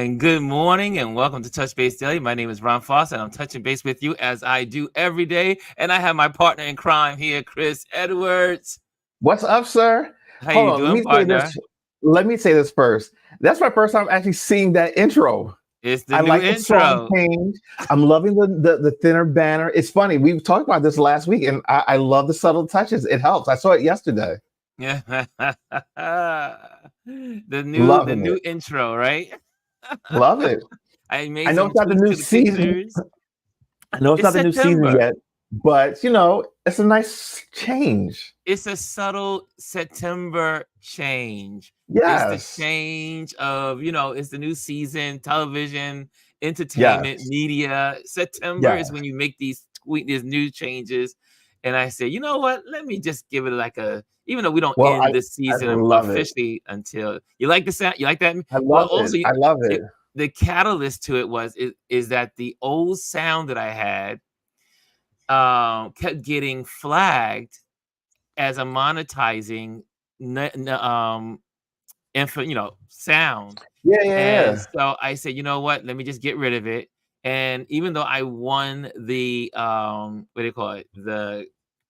And good morning and welcome to Touch Base Daily. My name is Ron Foss and I'm touching base with you as I do every day. And I have my partner in crime here, Chris Edwards. What's up, sir? How Hold you on, let doing, me say partner? this. Let me say this first. That's my first time actually seeing that intro. It's the I new like the song intro. change. I'm loving the thinner banner. It's funny. We talked about this last week, and I love the subtle touches. It helps. I saw it yesterday. Yeah. the Loving new it. intro, right? Love it. I I made know some it's not the tweaks new to the season. pictures. I know it's It's not the new season September. yet, but it's a nice change. It's a subtle September change. It's the Yes. change of, it's the new season, television, entertainment, Yes. media. September is Yes. when you make these new changes. And I say, you know what? Let me just give it like even though we don't Well, end this I season love it. officially until you like the sound, you like that? I Well, love it. also I love it, it. the catalyst to it is that the old sound that I had kept getting flagged as a monetizing sound. Yeah, yeah, And yeah. so I said, you know what, let me just get rid of it. And even though I won the what do you call it, the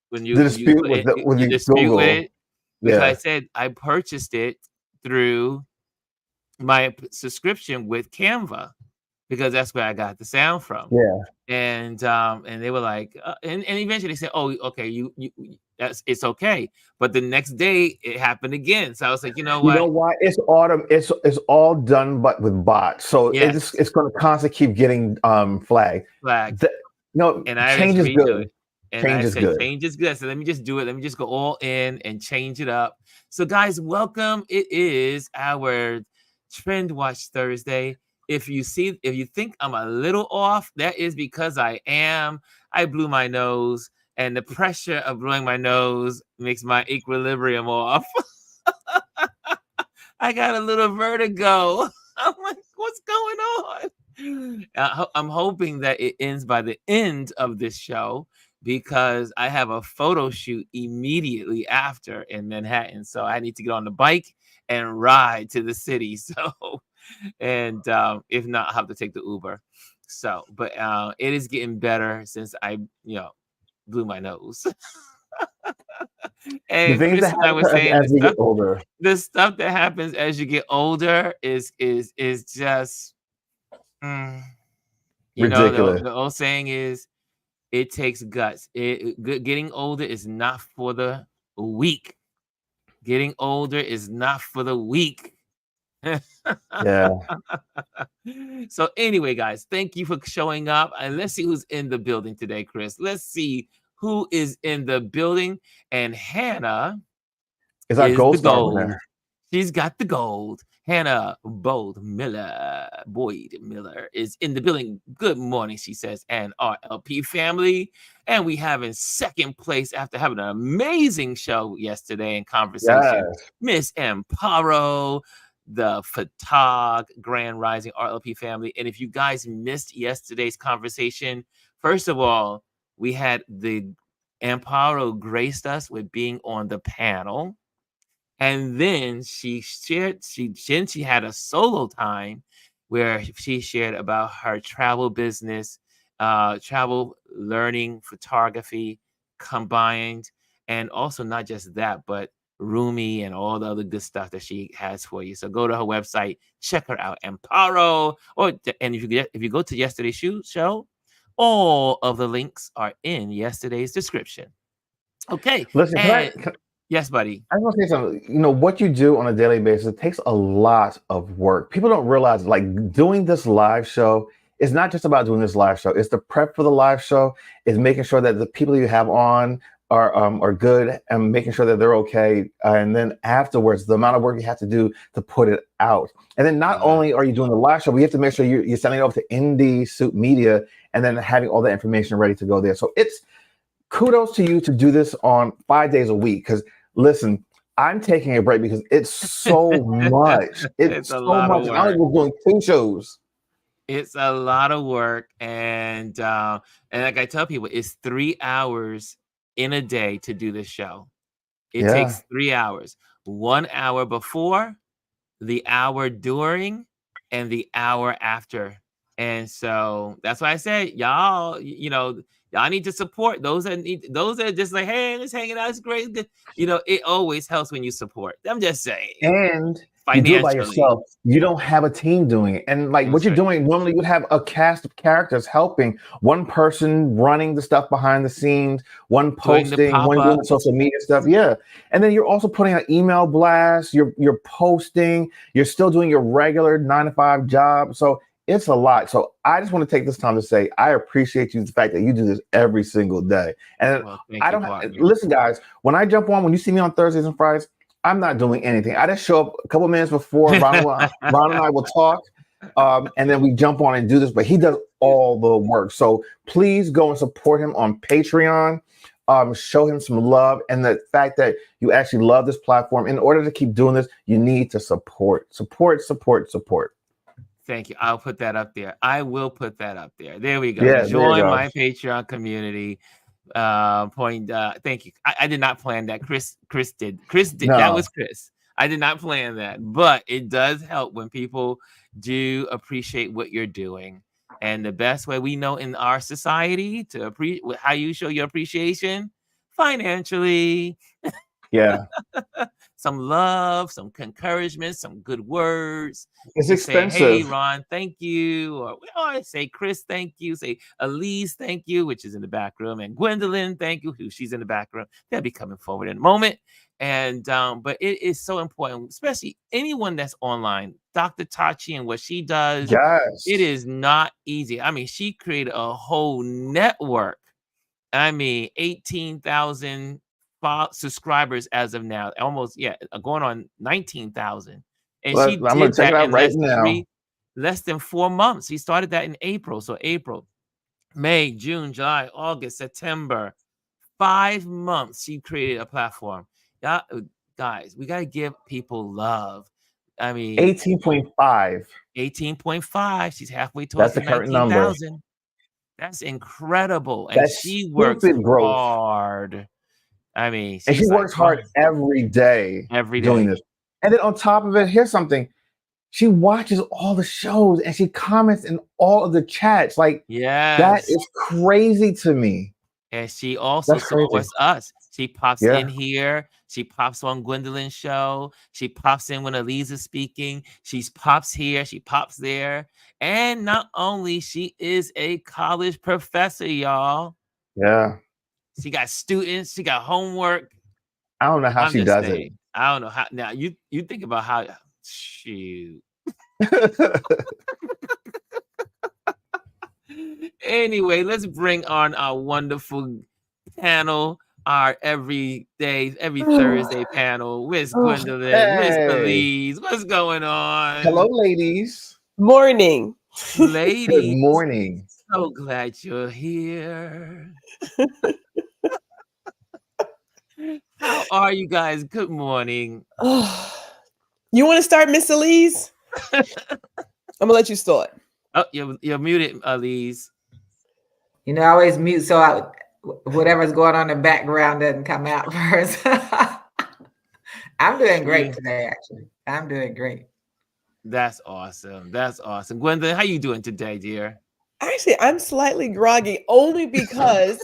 when The you dispute put with it the with you the dispute with Google. it, because I Yeah. said I purchased it through my subscription with Canva, because that's where I got the sound from. Yeah. And they were like, and eventually they said, "Oh, okay, that's it's okay." But the next day it happened again. So I was like, you know You know what? why? It's autumn. It's all done, but with bots. So Yes, it's going to constantly keep getting flagged. flagged, The, no, and I change just is redo good. it. And I Change is said, good. change is good. So let me just do it. Let me just go all in and change it up. So guys, welcome. It is our TrendWatch Thursday. If you think I'm a little off, that is because I am. I blew my nose, and the pressure of blowing my nose makes my equilibrium off. I got a little vertigo. I'm like, what's going on? I'm hoping that it ends by the end of this show, because I have a photo shoot immediately after in Manhattan. So I need to get on the bike and ride to the city. So, and if not, I'll have to take the Uber. So, but it is getting better since I, blew my nose. The And things that Chris and I happen were to us saying as we get older. the stuff that happens as you get older is just mm, Ridiculous. the old saying is, it takes guts. Getting older is not for the weak. Getting older is not for the weak. Yeah. So anyway, guys, thank you for showing up, and let's see who's in the building today, Chris. Let's see who is in the building. And Hannah It's our is gold the star gold. winner. She's got the gold. Hannah Boyd Miller is in the building. Good morning, she says, and our LP family. And we have in second place, after having an amazing show yesterday in conversation, Yes. Miss Amparo, the Photog Grand Rising RLP family. And if you guys missed yesterday's conversation, first of all, we had the Amparo graced us with being on the panel. And then she had a solo time where she shared about her travel business, travel, learning, photography combined, and also not just that, but Rumi and all the other good stuff that she has for you. So go to her website, check her out, Amparo. And if you go to yesterday's show, all of the links are in yesterday's description. Okay, Listen, and yes, buddy. I want to say something. What you do on a daily basis takes a lot of work. People don't realize, like, doing this live show is not just about doing this live show. It's the prep for the live show. It's making sure that the people you have on are good, and making sure that they're okay. And then afterwards, the amount of work you have to do to put it out. And then not Yeah. only are you doing the live show, but you have to make sure you're sending it over to Indie Suit Media, and then having all the information ready to go there. So it's kudos to you to do this on 5 days a week. Because listen, I'm taking a break because it's so much. It's It's a so lot of much. And I work. was doing 2 shows. It's a lot of work, and like I tell people, it's 3 hours in a day to do this show. It Yeah. takes 3 hours. 1 hour before, the hour during, and the hour after. And so that's why I said, y'all, y'all need to support those that are just like, hey, let's hang it out. It's great. It always helps when you support. I'm just saying, And you do it by financially. yourself. You don't have a team doing it. And like what That's you're right. doing, normally you would have a cast of characters helping, one person running the stuff behind the scenes, one Doing the posting, one doing the pop-ups. social media stuff. Yeah. And then you're also putting out email blasts, you're posting, you're still doing your regular 9 to 5 job. So it's a lot. So I just want to take this time to say I appreciate you the fact that you do this every single day. And Well, I thank you, don't partner. listen, guys, when I jump on, when you see me on Thursdays and Fridays, I'm not doing anything. I just show up a couple minutes before Ron and I will talk, and then we jump on and do this. But he does all the work. So please go and support him on Patreon. Show him some love, and the fact that you actually love this platform. In order to keep doing this, you need to support. Thank you. I'll put that up there. I will put that up there. There we go. Yeah, there you Join go. my Patreon community. Thank you. I did not plan that. Chris did. No. That was Chris. I did not plan that, but it does help when people do appreciate what you're doing. And the best way we know in our society to appreciate how you show your appreciation financially. Yeah. Some love, some encouragement, some good words. It's Just say, hey, expensive. Ron, thank you. Or we always say, Chris, thank you. Say, Elise, thank you, which is in the back room. And Gwendolyn, thank you, who she's in the back room. They'll be coming forward in a moment. And but it is so important, especially anyone that's online. Dr. Tachi and what she does, Yes. it is not easy. I mean, she created a whole network. 18,000 subscribers as of now, almost going on 19,000, and I'm she gonna did check it that out in right now. less than 4 months. He started that in April, so April, May, June, July, August, September, 5 months. She created a platform. Yeah, guys, we gotta give people love. I mean, 18.5. 18.5. She's halfway towards That's the the current number. 19,000. That's incredible, and That's she works stupid growth. hard. I mean, And she she's like, works hard every day every doing day. this. And then on top of it, here's something. She watches all the shows and she comments in all of the chats. Like, that Yes. is crazy to me. And she also That's crazy. supports us. She pops Yeah. in here. She pops on Gwendolyn's show. She pops in when Elise is speaking. She pops here. She pops there. And not only, she is a college professor, y'all. Yeah. She got students. She got homework. I don't know how I'm she just does saying. I don't know how. Now, you think about how, shoot. it. Anyway, let's bring on our wonderful panel, our every Thursday panel. Miss Gwendolyn, Miss Hey. Elise, what's going on? Hello, ladies. Morning. Good Ladies, morning. so glad you're here. How are you guys? Good morning. You want to start, Miss Elise? I'm gonna let you start. Oh, you're muted, Elise. I always mute so whatever's going on in the background doesn't come out first. I'm doing great today, actually. I'm doing great. That's awesome. That's awesome. Gwendolyn, how you doing today, dear? Actually, I'm slightly groggy only because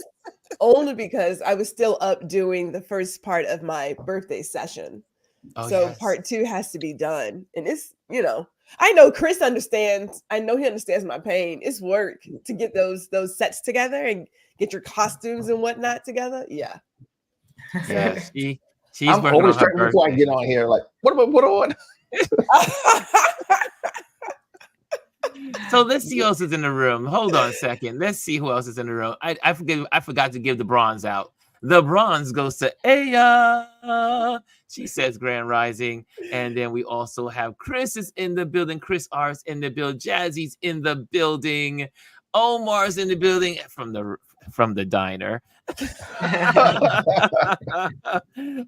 I was still up doing the first part of my birthday session. Oh, so yes. part 2 has to be done. And it's, I know Chris understands. I know he understands my pain. It's work to get those sets together and get your costumes and whatnot together. Yeah. Yeah, she's I'm working always on her trying before I birthday. get on here. Like, what do I put on? So let's see who else is in the room. Hold on a second. Let's see who else is in the room. I forgot to give the bronze out. The bronze goes to Aya. She says Grand Rising. And then we also have Chris is in the building. Chris R's in the building. Jazzy's in the building. Omar's in the building from the diner.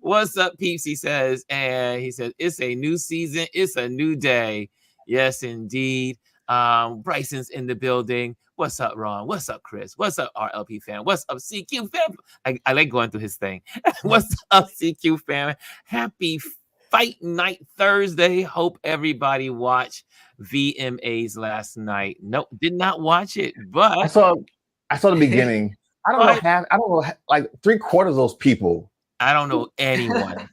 What's up, peeps? He says, and he says, it's a new season. It's a new day. Yes, indeed. Bryson's in the building. What's up, Ron? What's up, Chris? What's up, RLP fam? What's up, CQ fam? I like going through his thing. What's up, CQ fam? Happy Fight Night Thursday. Hope everybody watched VMAs last night. Nope, did not watch it, but I saw the beginning. I don't know But- half. I don't know like 3/4 of those people. I don't know anyone.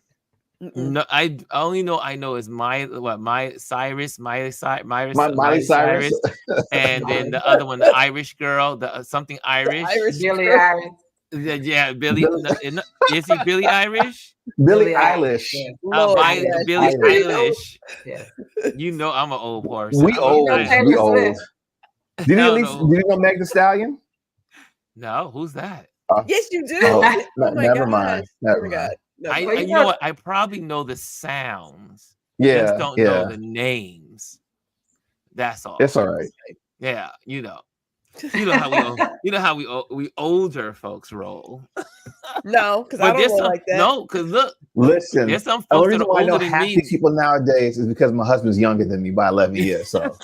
Mm-mm. No, I only know is Miley Cyrus, Miley Cyrus, Cyrus. and then the other one, the Irish girl, the something Irish. Irish Billy girl. Iris. Yeah, Billy. Billy- Is he Billy Irish? Billie Eilish. Yes. Lord, yes. Billie Irish. Eilish. Yes. You know I'm an old person. We I'm old. a- Taylor We old. Swift. Did you Hell at least no. did you know Meg Thee Stallion? No, who's that? Yes, you do. Oh, Oh my never gosh. mind. Never Oh my mind. God. No, I, no. Well, you you know know- what? I probably know the sounds. Yeah, Just don't know yeah. the names. That's all. It's all right. Yeah, you know how we old, we older folks roll. No, because I don't there's roll some like that. no, because look, Listen, there's some the folks that reason are why I know older than half me. these people nowadays is because my husband's younger than me by 11 years. So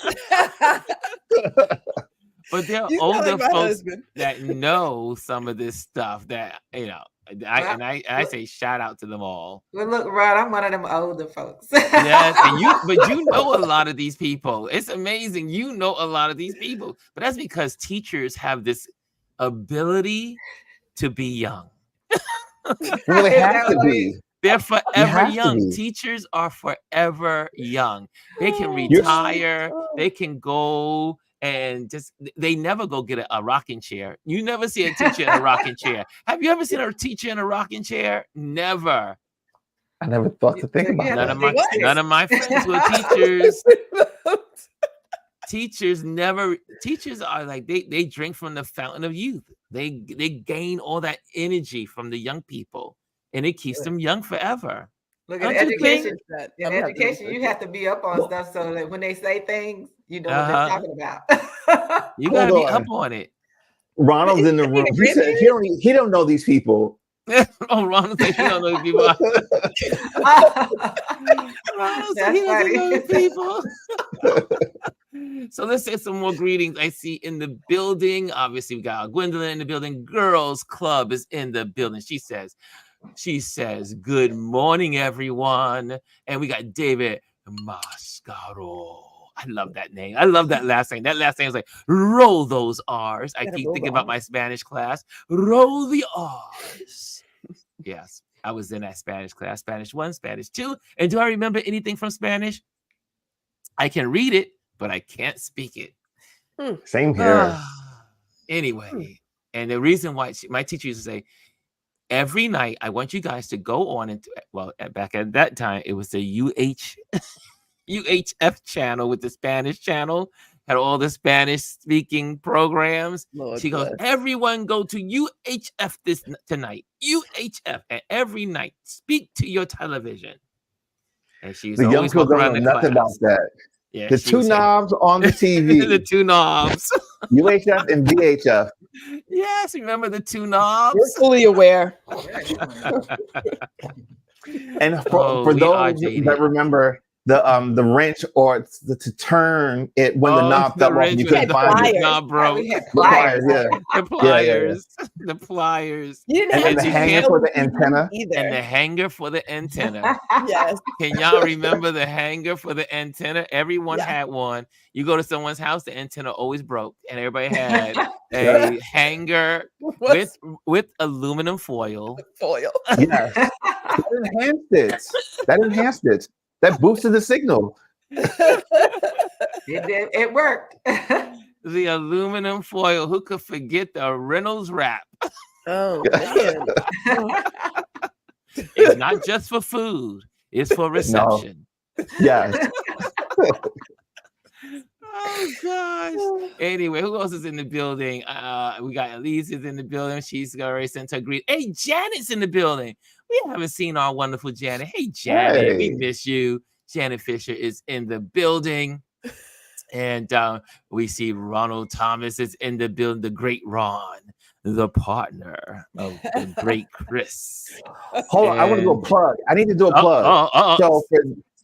But there are You sound older like my folks husband. that know some of this stuff that I say shout out to them all. Well, look, Rod, I'm one of them older folks. Yes, and you know a lot of these people. It's amazing. You know a lot of these people. But that's because teachers have this ability to be young. well, they have to be. They're forever have to young. be. Teachers are forever young. They can You're- retire. They can go and they never go get a rocking chair. You never see a teacher in a rocking chair. Have you ever seen a teacher in a rocking chair? Never. I never thought to think So you about have None that. of my What? none of my friends were teachers. Teachers are like they drink from the fountain of youth. They gain all that energy from the young people, and it keeps them young forever. Look Don't at you think? education. That. In I'm gonna have to education, you research have to be up on stuff so that when they say things, you know what Uh-huh. they're talking about. You Hold gotta be on. up on it. Ronald's in the room. He said he don't know these people. Oh, Ronald said he don't know these people. Ronald said he That's doesn't know funny. these people. So let's say some more greetings. I see in the building. Obviously, we got Gwendolyn in the building. Girls Club is in the building. She says, good morning, everyone. And we got David Mascaro. I love that name. I love that last name. That last name is like, roll those R's. I Gotta keep roll thinking the about my Spanish class. Roll the R's. Yes, I was in that Spanish class, Spanish 1, Spanish 2. And do I remember anything from Spanish? I can read it, but I can't speak it. Same here. Anyway, and the reason why my teacher used to say, every night I want you guys to go on and back at that time it was the UHF channel with the Spanish channel, had all the Spanish speaking programs. Lord She goes, bless. everyone go to UHF tonight. UHF, and every night speak to your television. And she's The young always people walking don't around know the nothing class. about that. Yeah, The she two would say- knobs on the TV, the two knobs. UHF and VHF. Yes, remember the two knobs? We're fully aware. And Oh, for we are those dated. that remember the wrench or to turn it when the knob the fell off wrench and you with couldn't the find pliers. it. knob broke. We had The pliers, pliers. yeah. The pliers. The pliers. You didn't And have then the to hanger know for the TV antenna. either. And the hanger for the antenna. Yes. Can y'all remember the hanger for the antenna? Everyone Yeah. had one. You go to someone's house, the antenna always broke, and everybody had a hanger What's with aluminum foil. foil? Yes. That enhanced it. That boosted the signal. It did. It worked. The aluminum foil. Who could forget the Reynolds wrap? Oh man. It's not just for food; it's for reception. Yes. Oh gosh. Anyway, who else is in the building? We got Elise is in the building. She's already sent her greet. Hey, Janet's in the building. We haven't seen our wonderful Janet. Hey, Janet, we Hey. miss you. Janet Fisher is in the building. And we see Ronald Thomas is in the building, the great Ron, the partner of the great Chris. Hold on, I want to do a plug. I need to do a plug. So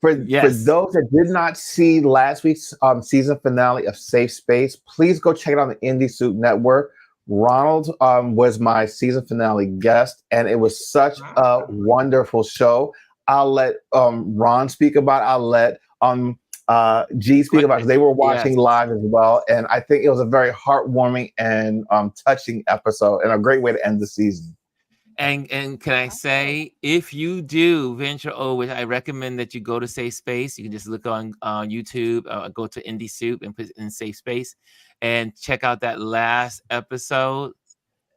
for Yes. those that did not see last week's season finale of Safe Space, please go check it out on the Indie Soup Network. Ronald was my season finale guest, and it was such a wonderful show. I'll let Ron speak about it. I'll let G speak about, because they were watching Yes. live as well, and I think it was a very heartwarming and touching episode, and a great way to end the season. And can I say, if you do venture over, I recommend that you go to Safe Space. You can just look on YouTube, go to Indie Soup and put in Safe Space, and check out that last episode.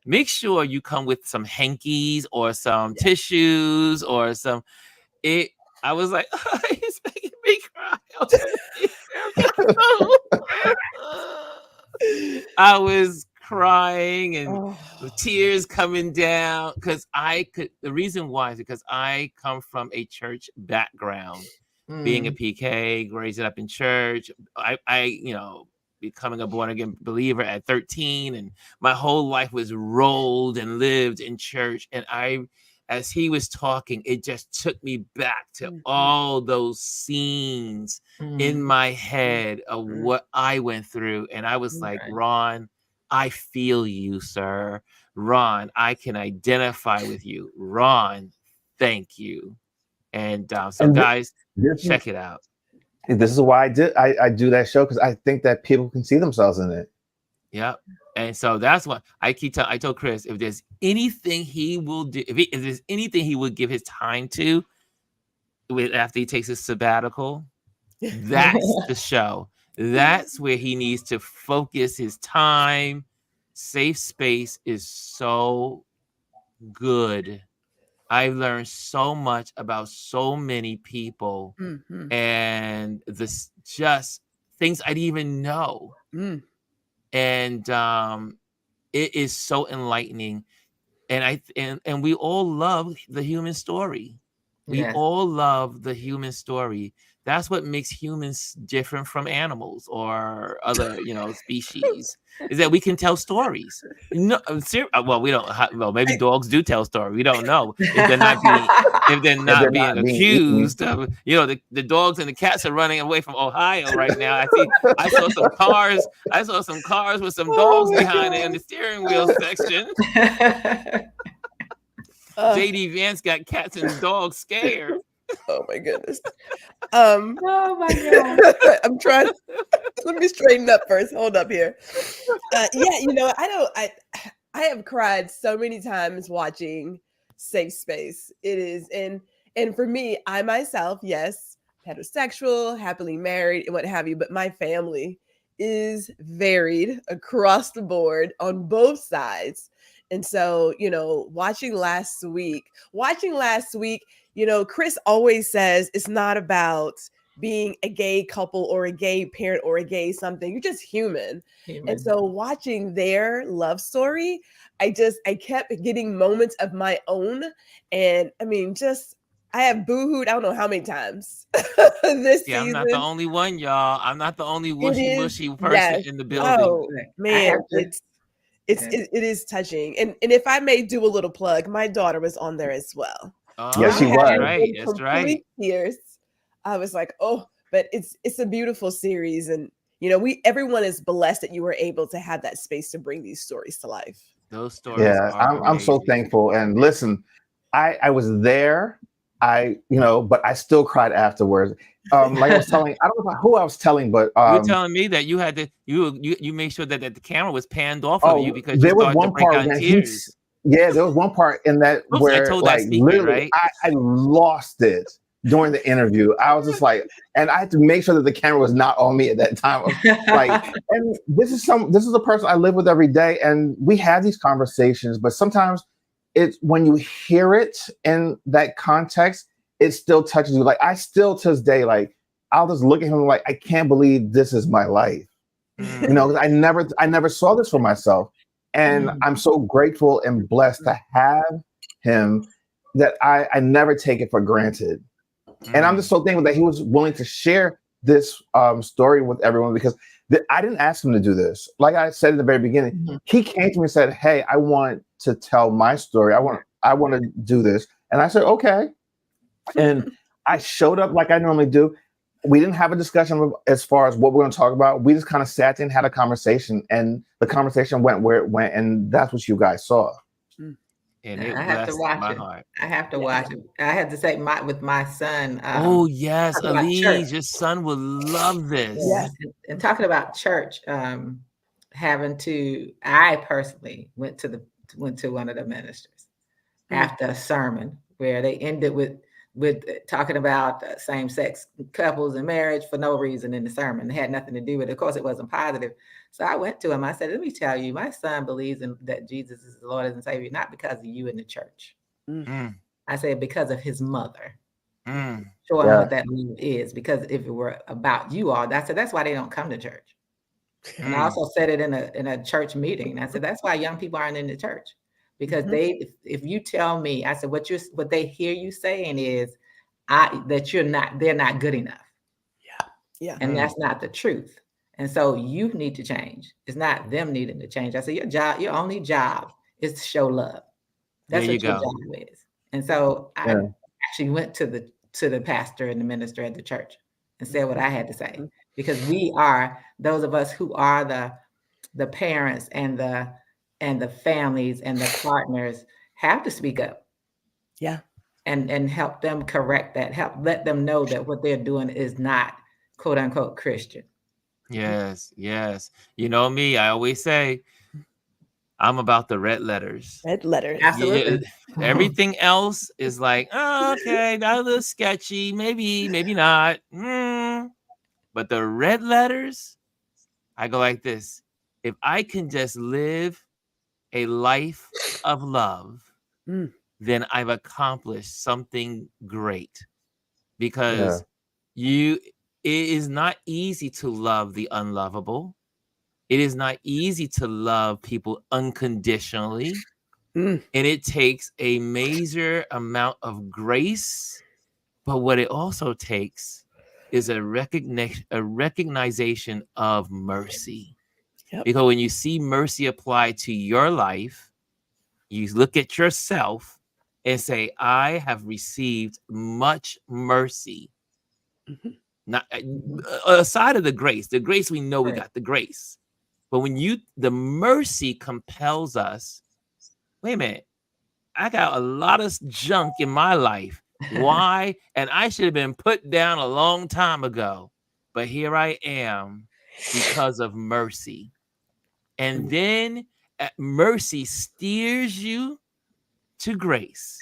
Make sure you come with some hankies or some tissues or some. I was like, it's making me cry. I was crying and tears coming down because the reason why is because I come from a church background, being a PK, raising up in church. I becoming a born again believer at 13, and my whole life was rolled and lived in church. And as he was talking, it just took me back to all those scenes in my head of what I went through. And I was like, Ron, I feel you, sir. Ron, I can identify with you. Ron, thank you. And guys, check it out. This is why I do that show, because I think that people can see themselves in it. Yep. And so that's what I told Chris, if there's anything he will do, if there's anything he would give his time to after he takes his sabbatical, that's the show. That's where he needs to focus his time. Safe Space is so good. I've learned so much about so many people and this just things I didn't even know. And it is so enlightening. And we all love the human story. We all love the human story. That's what makes humans different from animals or other, species, is that we can tell stories. No, well, we don't. Well, maybe dogs do tell stories. We don't know if they're not being accused of. The dogs and the cats are running away from Ohio right now. I saw some cars. I saw some cars with some dogs behind it in the steering wheel section. JD Vance got cats and dogs scared. Oh my goodness. Oh my God. I'm trying. Let me straighten up first. Hold up here. I have cried so many times watching Safe Space. It is, and for me, I myself, yes, heterosexual, happily married, and what have you, but my family is varied across the board on both sides. And so, watching last week, Chris always says it's not about being a gay couple or a gay parent or a gay something. You're just human. And so watching their love story, I kept getting moments of my own. And I mean, I have boohooed, I don't know how many times this season. I'm not the only one, y'all. I'm not the only wishy-washy person in the building. Oh, man, it is touching. And if I may do a little plug, my daughter was on there as well. Yes, she was. That's right. Tears. I was like, but it's a beautiful series, and everyone is blessed that you were able to have that space to bring these stories to life. Those stories. Yeah, I'm so thankful. And listen, I was there. But I still cried afterwards. Like I was telling, I don't know who I was telling, but you were telling me that you had to you made sure that the camera was panned off of you because there you was one part when tears. There was one part in that where literally I lost it during the interview. I was just like, and I had to make sure that the camera was not on me at that time. And this is a person I live with every day, and we have these conversations, but sometimes it's when you hear it in that context, it still touches you. Like I still to this day, like I'll just look at him like, I can't believe this is my life. I never saw this for myself. And I'm so grateful and blessed to have him that I never take it for granted. And I'm just so thankful that he was willing to share this story with everyone, because I didn't ask him to do this. Like I said at the very beginning, he came to me and said, "Hey, I want to tell my story. I want to do this." And I said, "Okay." And I showed up like I normally do. We didn't have a discussion as far as what we're going to talk about. We just kind of sat there and had a conversation, and the conversation went where it went, and that's what you guys saw. and I it have to blessed watch my it. heart. I have to Yes. watch it. I had to say with my son. Oh yes, Talking about church. Elise, your son will love this. Yes. And talking about church, I personally went to one of the ministers after a sermon where they ended with talking about same-sex couples and marriage for no reason in the sermon. It had nothing to do with it. Of course, it wasn't positive. So I went to him. I said, let me tell you, my son believes that Jesus is the Lord and Savior, not because of you in the church. Mm, I said, because of his mother. mm. Show him Yeah. what that love is. Because if it were about you all, I said, that's why they don't come to church. And I also said it in a church meeting. I said, that's why young people aren't in the church. Because if you tell me, I said, what they hear you saying is they're not good enough. Yeah. And that's not the truth. And so you need to change. It's not them needing to change. I said, your only job is to show love. That's There you what your go. job is. And so I Yeah. actually went to the pastor and the minister at the church and said what I had to say, because we are those of us who are the parents and the families and the partners have to speak up. Yeah. And help them correct that. Help let them know that what they're doing is not quote unquote Christian. Yes, yes. You know me, I always say I'm about the red letters. Red letters. Absolutely. Everything else is like, oh, okay, that was a little sketchy. Maybe not. But the red letters, I go like this. If I can just live a life of love, then I've accomplished something great. Because it is not easy to love the unlovable. It is not easy to love people unconditionally. And it takes a major amount of grace. But what it also takes is a recognition of mercy. Yep. Because when you see mercy applied to your life, you look at yourself and say, I have received much mercy. Not aside of the grace we know we got the grace. But when the mercy compels us, wait a minute, I got a lot of junk in my life. Why? And I should have been put down a long time ago. But here I am because of mercy. And then mercy steers you to grace.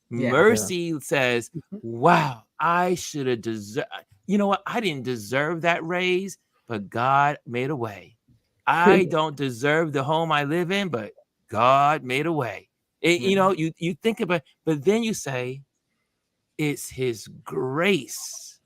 Mercy says, wow, I should have deserved. You know what? I didn't deserve that raise, but God made a way. I don't deserve the home I live in, but God made a way. You know, you think about, but then you say, it's his grace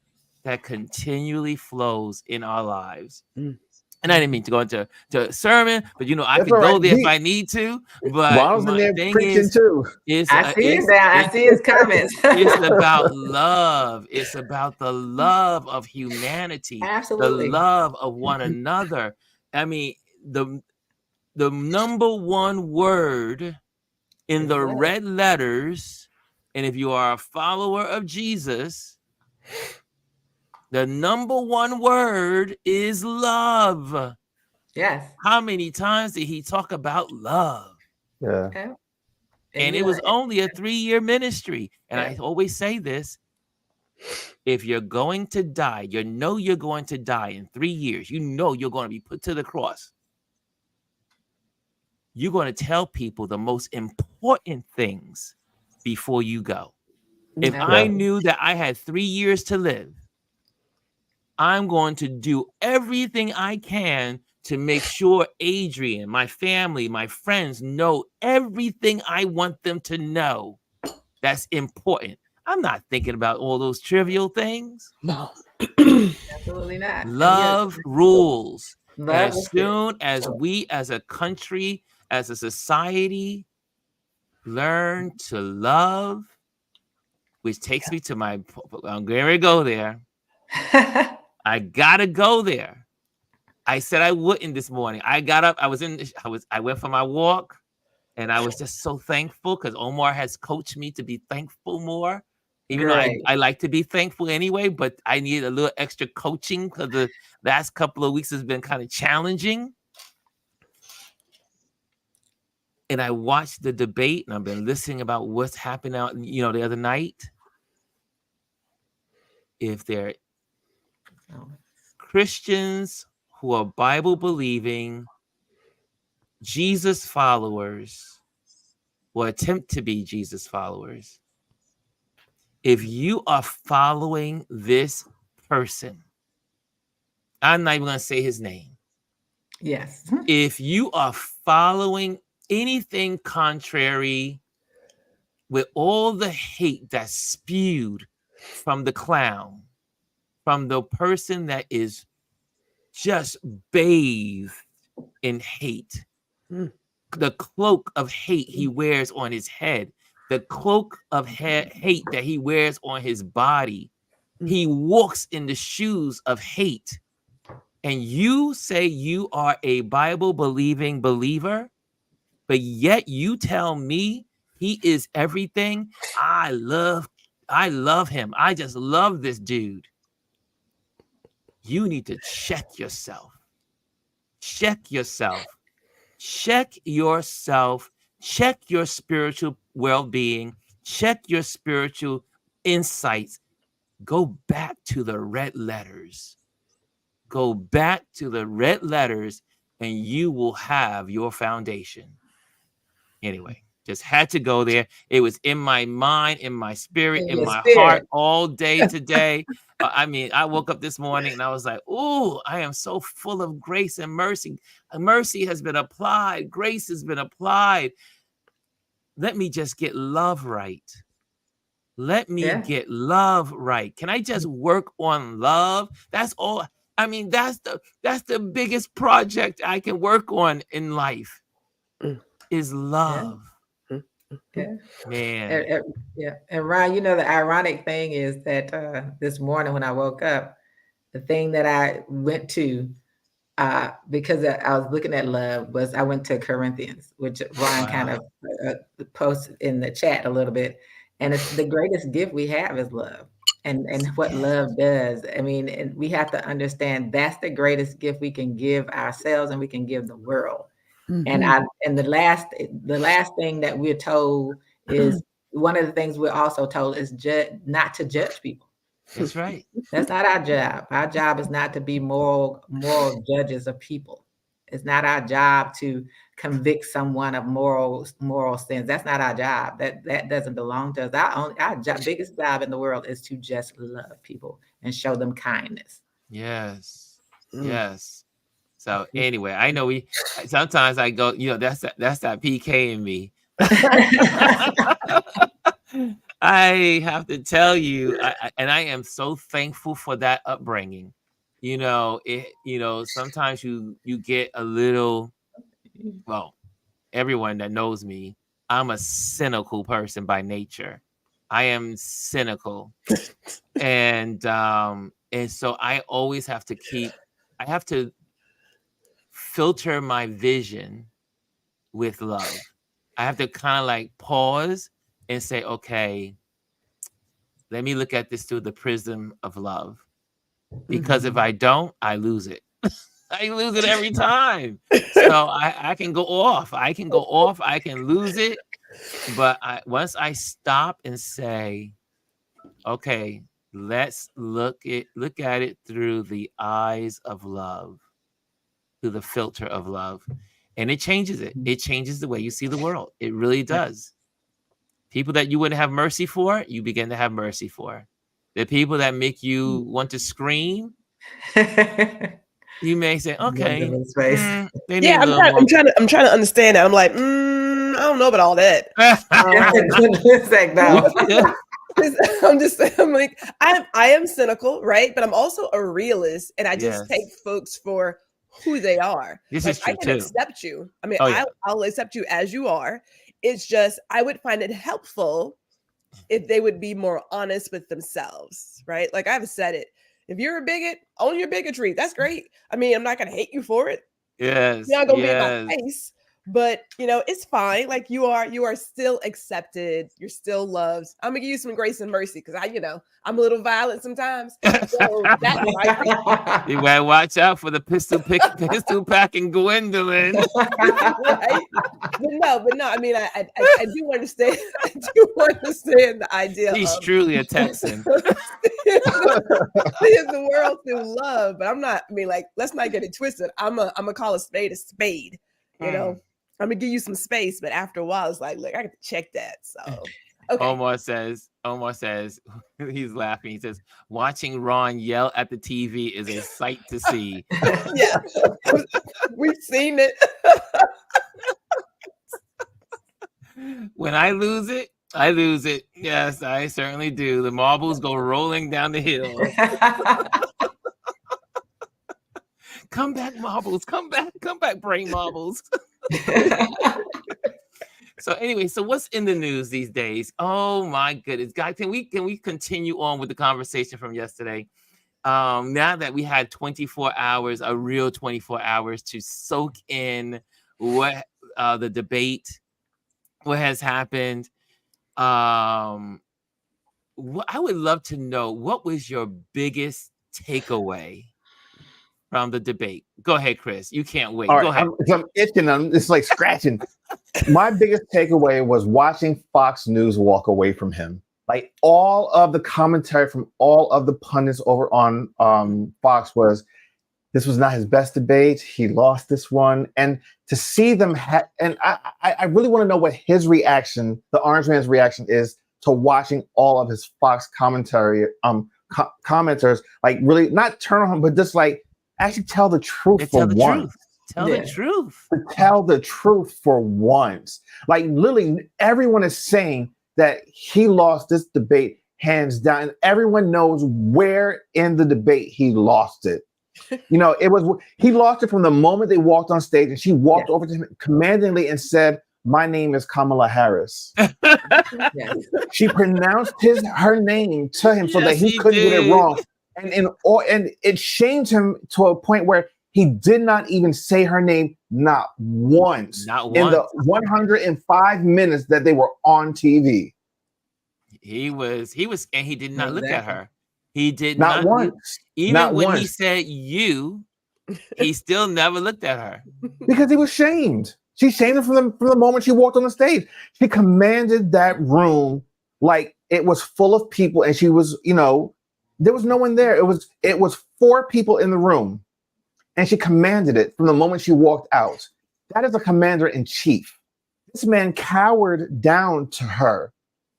that continually flows in our lives. And I didn't mean to go into a sermon, but you know, I That's could all go right. there if I need to. But Ronald's in my there thing preaching too. I see his comments. It's about love. It's about the love of humanity, Absolutely. the love of one another. I mean, the number one word in the red letters, and if you are a follower of Jesus, the number one word is love. Yes. How many times did he talk about love? Yeah. Okay. And it was only a 3-year ministry. And I always say this. If you're going to die, you know you're going to die in 3 years. You know you're going to be put to the cross. You're going to tell people the most important things before you go. If I knew that I had 3 years to live, I'm going to do everything I can to make sure Adrian, my family, my friends know everything I want them to know. That's important. I'm not thinking about all those trivial things. No. Absolutely not. Love rules. Love As soon as we as a country, as a society, learn to love, which takes me to I'm going to go there. I gotta go there. I said I wouldn't this morning. I got up. I went for my walk, and I was just so thankful because Omar has coached me to be thankful more. Even though I like to be thankful anyway, but I need a little extra coaching because the last couple of weeks has been kind of challenging. and I watched the debate, and I've been listening about what's happening out, the other night. If they're Oh, Christians who are Bible believing, Jesus followers, or attempt to be Jesus followers, if you are following this person, I'm not even going to say his name. yes. If you are following anything contrary with all the hate that's spewed from the clown, from the person that is just bathed in hate, the cloak of hate he wears on his head, the cloak of hate that he wears on his body, he walks in the shoes of hate. And you say you are a Bible believing believer, but yet you tell me he is everything. I love him. I just love this dude. You need to check yourself. Check yourself. Check yourself. Check your spiritual well-being. Check your spiritual insights. Go back to the red letters. Go back to the red letters, and you will have your foundation. Anyway, just had to go there. It was in my mind, in my spirit, in my heart all day today. I woke up this morning and I was like, "Ooh, I am so full of grace and mercy. Mercy has been applied. Grace has been applied. Let me just get love right. Let me get love right. Can I just work on love? That's all. I mean, that's the biggest project I can work on in life is love." Yeah. Man. And Ryan, the ironic thing is that this morning when I woke up, the thing that I went to, because I was looking at love, was I went to Corinthians, which Ryan kind of posted in the chat a little bit. And it's the greatest gift we have is love. And what love does. I mean, and we have to understand that's the greatest gift we can give ourselves and we can give the world. And the last thing that we're told is, one of the things we're also told is not to judge people. That's right. That's not our job. Our job is not to be moral judges of people. It's not our job to convict someone of moral sins. That's not our job. That doesn't belong to us. Our biggest job in the world is to just love people and show them kindness. Yes. Yes. So anyway, I know sometimes I go, that's that PK in me. I have to tell you, and I am so thankful for that upbringing. Sometimes you get a little, well, everyone that knows me, I'm a cynical person by nature. I am cynical. And so I always have to filter my vision with love. I have to kind of like pause and say, okay, let me look at this through the prism of love. Because if I don't, I lose it. I lose it every time. So I can go off. I can lose it. But once I stop and say, okay, let's look at it through the eyes of love, through the filter of love. And it changes it. It changes the way you see the world. It really does. People that you wouldn't have mercy for, you begin to have mercy for. The people that make you want to scream, you may say, okay. They need a little more. I'm trying to understand that. I'm like, I don't know about all that. I am cynical, right? But I'm also a realist, and I just take folks for who they are. This is true I can accept you. I mean, I'll accept you as you are. It's just I would find it helpful if they would be more honest with themselves, right? Like I've said it. If you're a bigot, own your bigotry. That's great. I mean, I'm not going to hate you for it. Yes. You're not going to be in my face. But it's fine. Like you are still accepted. You're still loved. I'm gonna give you some grace and mercy because I'm a little violent sometimes. So that's right. You better watch out for the pistol packing Gwendolyn. Right? But no. I mean, I do understand. I do understand the idea. He's of truly a Texan. seeing the world through love. But I'm not. I mean, like, let's not get it twisted. I'm gonna call a spade a spade. I'm gonna give you some space, but after a while, it's like, look, I got to check that. So, okay. Omar says, he's laughing. He says, watching Ron yell at the TV is a sight to see. Yeah, we've seen it. When I lose it, I lose it. Yes, I certainly do. The marbles go rolling down the hill. Come back, marbles. Come back, brain marbles. So anyway, so what's in the news these days? Oh my goodness, guys, can we continue on with the conversation from yesterday? Now that we had 24 hours, a real 24 hours to soak in what the debate, what has happened. I would love to know, what was your biggest takeaway from the debate? Go ahead, Chris. You can't wait. All right, Go ahead. I'm itching. It's like scratching. My biggest takeaway was watching Fox News walk away from him. Like, all of the commentary from all of the pundits over on Fox was, this was not his best debate. He lost this one. And to see them, and I really want to know what his reaction, the Orange Man's reaction, is to watching all of his Fox commentary, commenters, like, really not turn on him, but just like actually tell the truth for once. Tell the truth. Tell the truth for once. Like, literally, everyone is saying that he lost this debate hands down, and everyone knows where in the debate he lost it. He lost it from the moment they walked on stage, and she walked over to him commandingly and said, "My name is Kamala Harris." She pronounced her name to him so that he couldn't get it wrong, and it shamed him to a point where he did not even say her name, not once. In the 105 minutes that they were on TV. He was, and he did not look at her. He did not once. Even when he said "you," he still never looked at her because he was shamed. She shamed him from the moment she walked on the stage. She commanded that room like it was full of people, and she was, there was no one there. It was 4 people in the room, and she commanded it from the moment she walked out. That is a commander in chief. This man cowered down to her.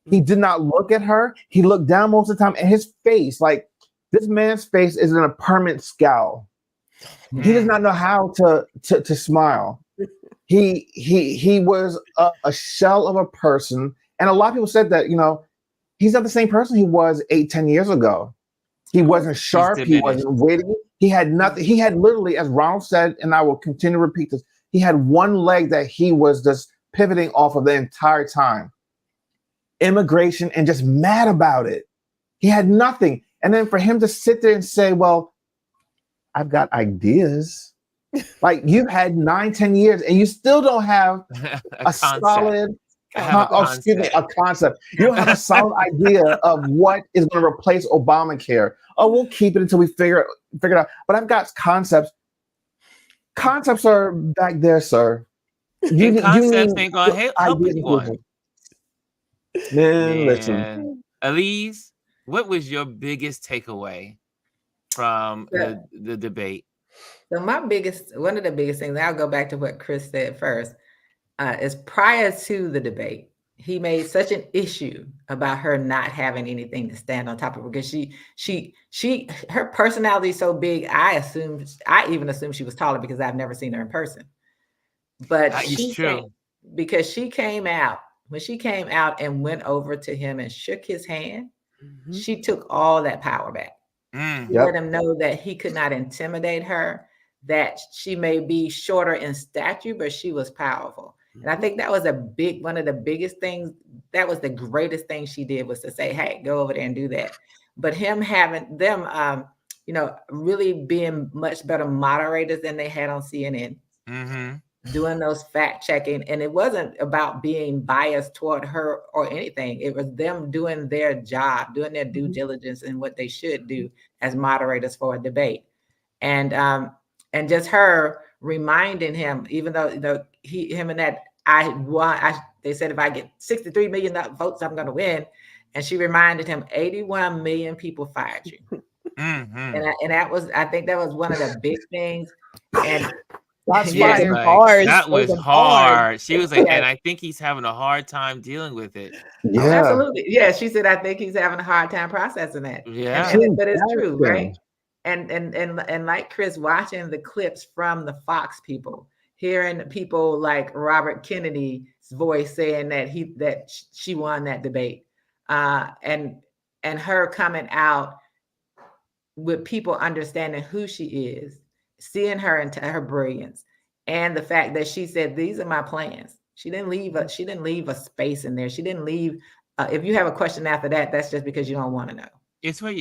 He did not look at her. He looked down most of the time, and his face, like, this man's face is in a permanent scowl. He does not know how to smile. He was a shell of a person, and a lot of people said that he's not the same person he was 8-10 years ago. He wasn't sharp. He wasn't witty. He had nothing. He had literally, as Ronald said, and I will continue to repeat this, he had one leg that he was just pivoting off of the entire time. Immigration, and just mad about it. He had nothing. And then for him to sit there and say, well, I've got ideas. Like, you've had 9-10 years and you still don't have a solid concept. You don't have a solid idea of what is going to replace Obamacare. Oh, we'll keep it until we figure it out. But I've got concepts. Concepts are back there, sir. Concepts ain't going to help anyone. Man, listen. Elise, what was your biggest takeaway from the debate? So one of the biggest things, I'll go back to what Chris said first, is prior to the debate, he made such an issue about her not having anything to stand on top of, because her personality is so big. I even assumed she was taller because I've never seen her in person. But because she came out. When she came out and went over to him and shook his hand, she took all that power back. She let him know that he could not intimidate her, that she may be shorter in stature, but she was powerful. And I think that was one of the biggest things. That was the greatest thing she did, was to say, hey, go over there and do that. But him having them, really being much better moderators than they had on CNN. doing those fact checking. And it wasn't about being biased toward her or anything. It was them doing their job, doing their due diligence and what they should do as moderators for a debate. And just her reminding him, even though him and that they said if I get 63 million votes, I'm going to win. And she reminded him 81 million people fired you. And I think that was one of the big things. And That's hard. That was hard. She was like, and I think he's having a hard time dealing with it. Yeah, oh, absolutely. Yeah, she said, I think he's having a hard time processing that. Yeah, but it's true, right? And like Chris, watching the clips from the Fox people, hearing people like Robert Kennedy's voice saying that she won that debate, and her coming out with people understanding who she is, seeing her into her brilliance, and the fact that she said, these are my plans. She didn't leave a space in there. She didn't leave. If you have a question after that, that's just because you don't want to know. It's where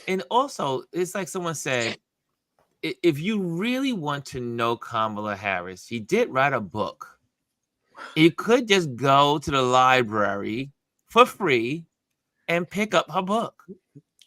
and also it's like someone said, if you really want to know Kamala Harris, she did write a book. You could just go to the library for free and pick up her book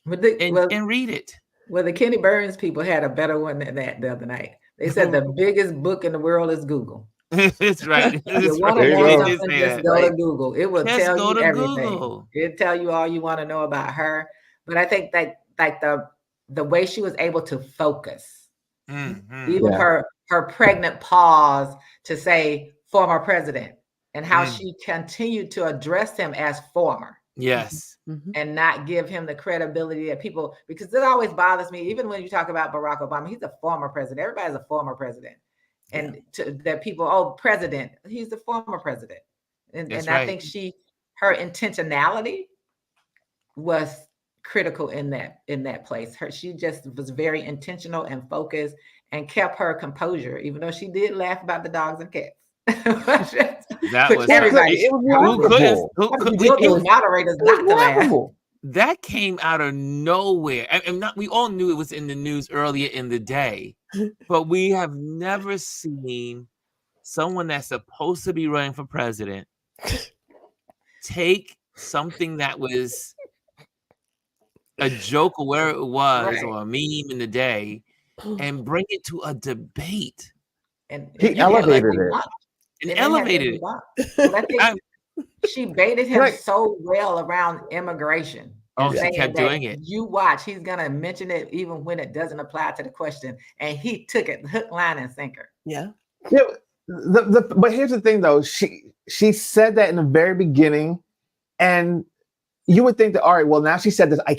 and read it. Well, the Kenny Burns people had a better one than that the other night. They said the biggest book in the world is Google. That's right. You want to know something, just go to Google. It will tell you everything. Google. It'll tell you all you want to know about her. But I think that like the way she was able to focus, even her pregnant pause to say former president, and how she continued to address him as former. Yes. And not give him the credibility that people, because it always bothers me, even when you talk about Barack Obama, he's a former president. Everybody's a former president. And that people, president, he's the former president. And I think her intentionality was critical in that place. She just was very intentional and focused and kept her composure, even though she did laugh about the dogs and cats. That was everybody. That came out of nowhere. And we all knew it was in the news earlier in the day, but we have never seen someone that's supposed to be running for president take something that was a joke or where it was, or a meme in the day, and bring it to a debate. And he elevated it. And elevated it. Well, I think she baited him so well around immigration. Oh, she kept doing it. You watch, he's gonna mention it even when it doesn't apply to the question, and he took it hook, line, and sinker. Yeah. But here's the thing, though. She said that in the very beginning, and you would think that, all right, well, now she said this, I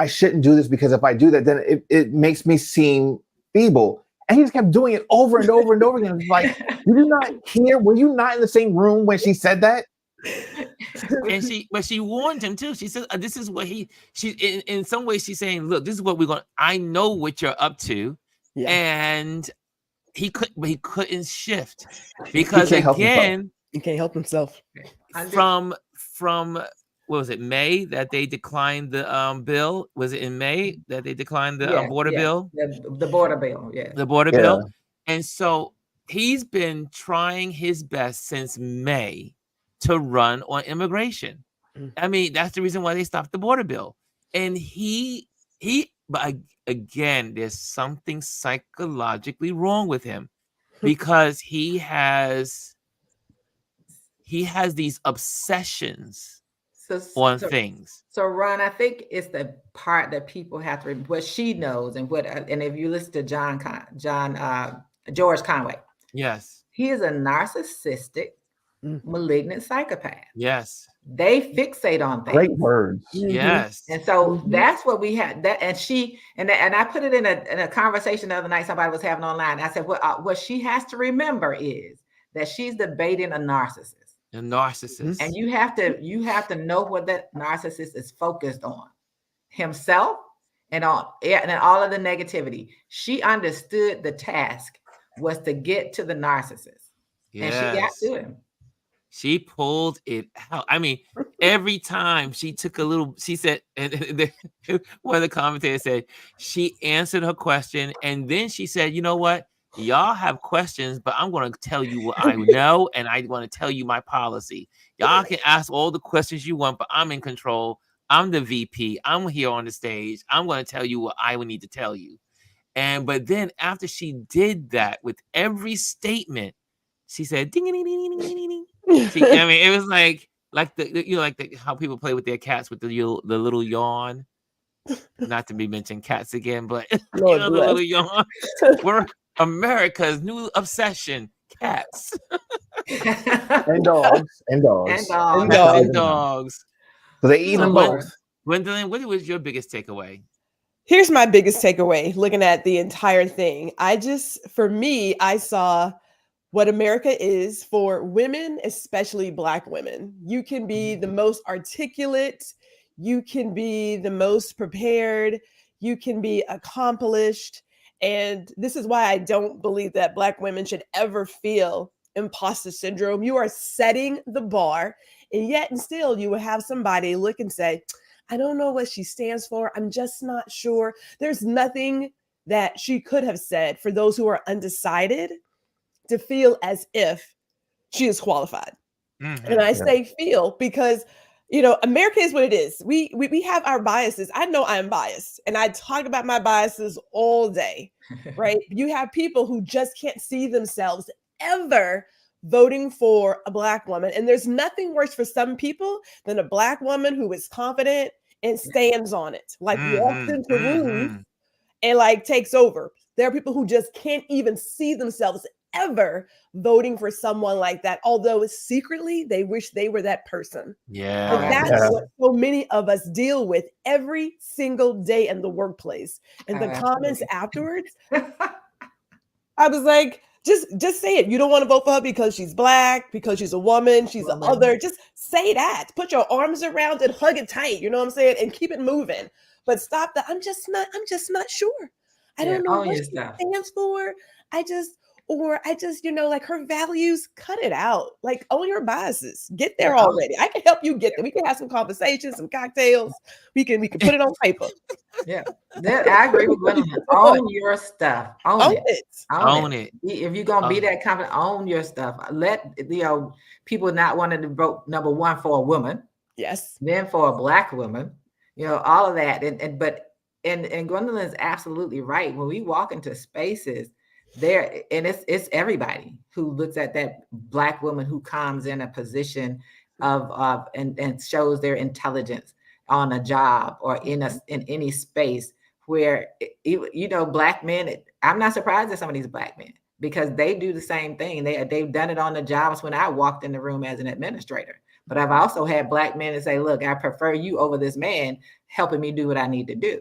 shouldn't do this, because if I do that, then it makes me seem feeble. And he just kept doing it over and over and over again. It's like, did you not hear? Were you not in the same room when she said that? And she warned him too. She said, "This is what in some ways she's saying, look, this is what we're going. I know what you're up to," and he couldn't shift because he can't help himself. From what was it, May that they declined the bill? Was it in May that they declined the border bill? The border bill, the border bill. And so he's been trying his best since May to run on immigration. I mean, that's the reason why they stopped the border bill. And but again, there's something psychologically wrong with him, because he has these obsessions on things. So Ron, I think it's the part that people have to, what she knows, and if you listen to George Conway, yes, he is a narcissistic, malignant psychopath. Yes, they fixate on things. Great words. Yes, and so that's what we had. That and I put it in a conversation the other night somebody was having online. I said, what she has to remember is that she's debating a narcissist. A narcissist. And you have to know what that narcissist is focused on. Himself and all of the negativity. She understood the task was to get to the narcissist. Yes. And she got to him. She pulled it out. I mean, every time she took she said, and one of the commentators said, she answered her question, and then she said, you know what? Y'all have questions, but I'm going to tell you what I know, and I want to tell you my policy. Y'all can ask all the questions you want, but I'm in control. I'm the VP. I'm here on the stage. I'm going to tell you what I would need to tell you. But then after she did that with every statement, she said, ding, ding, ding, ding, ding, ding, ding. I mean, it was like how people play with their cats with the little yawn. Not to be mentioned cats again, but Lord the bless. little yawn. We're America's new obsession, cats And dogs. And dogs. And dogs. and dogs. So they eat So them both. Gwendolyn, what was your biggest takeaway? Here's my biggest takeaway looking at the entire thing. For me, I saw what America is for women, especially Black women. You can be the most articulate, you can be the most prepared, you can be accomplished. And this is why I don't believe that Black women should ever feel imposter syndrome. You are setting the bar, and yet and still you will have somebody look and say, I don't know what she stands for. I'm just not sure. There's nothing that she could have said for those who are undecided to feel as if she is qualified. And I say feel because, America is what it is. We have our biases. I know I'm biased, and I talk about my biases all day, right? You have people who just can't see themselves ever voting for a Black woman. And there's nothing worse for some people than a Black woman who is confident and stands on it, like walks into rooms and like takes over. There are people who just can't even see themselves ever voting for someone like that, although secretly they wish they were that person. Yeah. And that's what so many of us deal with every single day in the workplace. And the comments afterwards, I was like, just say it. You don't want to vote for her because she's Black, because she's a woman, she's an other. Just say that. Put your arms around it, hug it tight. You know what I'm saying? And keep it moving. But stop that. I'm just not sure. I don't know what she stands for. I just, like her values, cut it out. Like, own your biases. Get there already. I can help you get there. We can have some conversations, some cocktails. We can put it on paper. Yeah, I agree with Gwendolyn. Own your stuff. Own it. Own it. If you're gonna be that confident, own your stuff. Let people not wanting to vote number one for a woman. Yes. Then for a Black woman. All of that. And Gwendolyn's absolutely right. When we walk into spaces, there, and it's everybody who looks at that Black woman who comes in a position of and shows their intelligence on a job or in any space where Black men. I'm not surprised at some of these Black men because they do the same thing. They've done it on the jobs when I walked in the room as an administrator. But I've also had Black men that say, look, I prefer you over this man helping me do what I need to do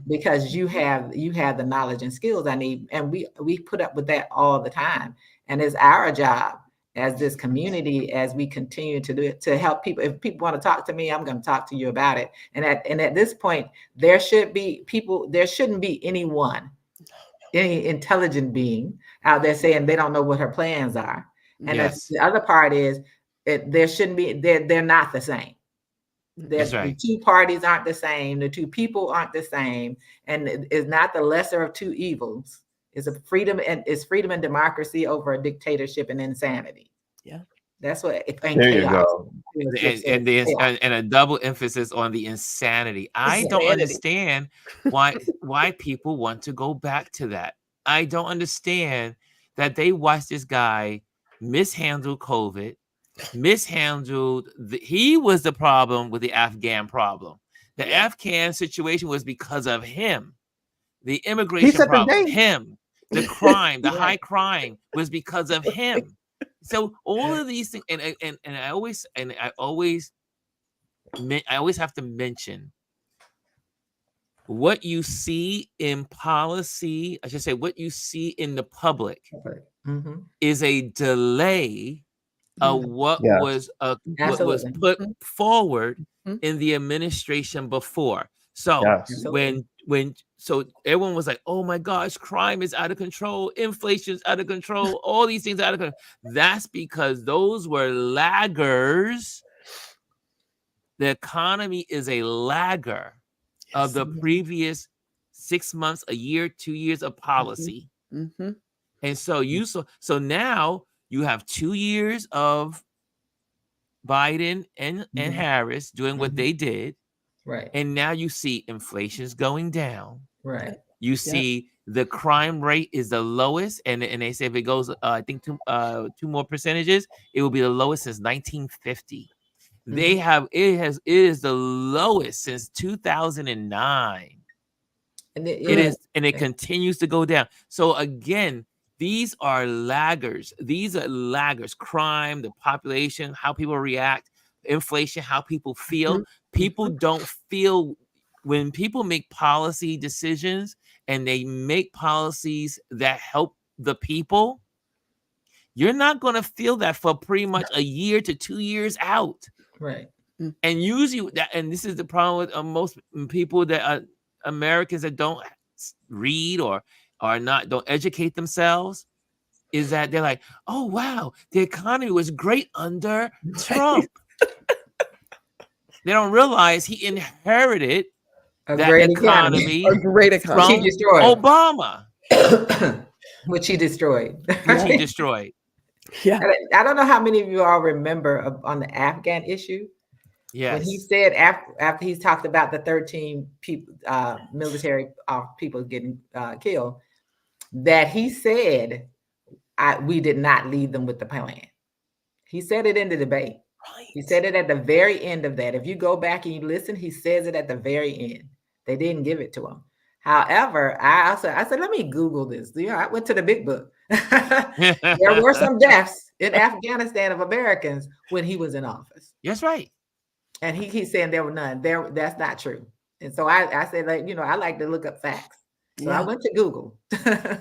because you have the knowledge and skills I need. And we put up with that all the time. And it's our job as this community, as we continue to do it, to help people. If people want to talk to me, I'm going to talk to you about it. And at this point, there shouldn't be any intelligent being out there saying they don't know what her plans are. And the other part is, there shouldn't be. They're not the same. That's right. The two parties aren't the same. The two people aren't the same, and it's not the lesser of two evils. It's freedom and democracy over a dictatorship and insanity. Yeah, that's what. There you go. And a double emphasis on the insanity. I don't understand why people want to go back to that. I don't understand that they watched this guy mishandle COVID. He was the problem with the Afghan problem. The Afghan situation was because of him. The immigration problem, him. The crime, the high crime was because of him. So all of these things, and I always have to mention what you see in policy. I should say what you see in the public is a delay of what was put forward in the administration before. So so everyone was like, oh my gosh, crime is out of control, inflation's out of control, all these things out of control. That's because those were laggers. The economy is a lagger of the previous 6 months, a year, 2 years of policy. And so now you have 2 years of Biden and Harris doing what they did. Right. And now you see inflation's going down. Right. You see the crime rate is the lowest, and they say if it goes, I think two more percentages, it will be the lowest since 1950. They have it is the lowest since 2009. And It is, and it continues to go down. So again, these are laggers. These are laggers. Crime, the population, how people react, inflation, how people feel. People don't feel when people make policy decisions and they make policies that help the people. You're not going to feel that for pretty much a year to 2 years out. Right. And usually that, and this is the problem with most people that are Americans that don't read or don't educate themselves, is that they're like, oh wow, the economy was great under Trump. They don't realize he inherited that economy, a great economy from Obama, which he destroyed. Which he destroyed. Yeah. I don't know how many of you all remember on the Afghan issue. Yes. When he said after he's talked about the 13 people, military people getting killed, that he said, we did not leave them with the plan. He said it in the debate. Right. He said it at the very end of that. If you go back and you listen, he says it at the very end. They didn't give it to him. However, I said, let me Google this. I went to the big book. There were some deaths in Afghanistan of Americans when he was in office. That's right. And he's saying there were none. That's not true. And so I said, like, I like to look up facts. So I went to Google to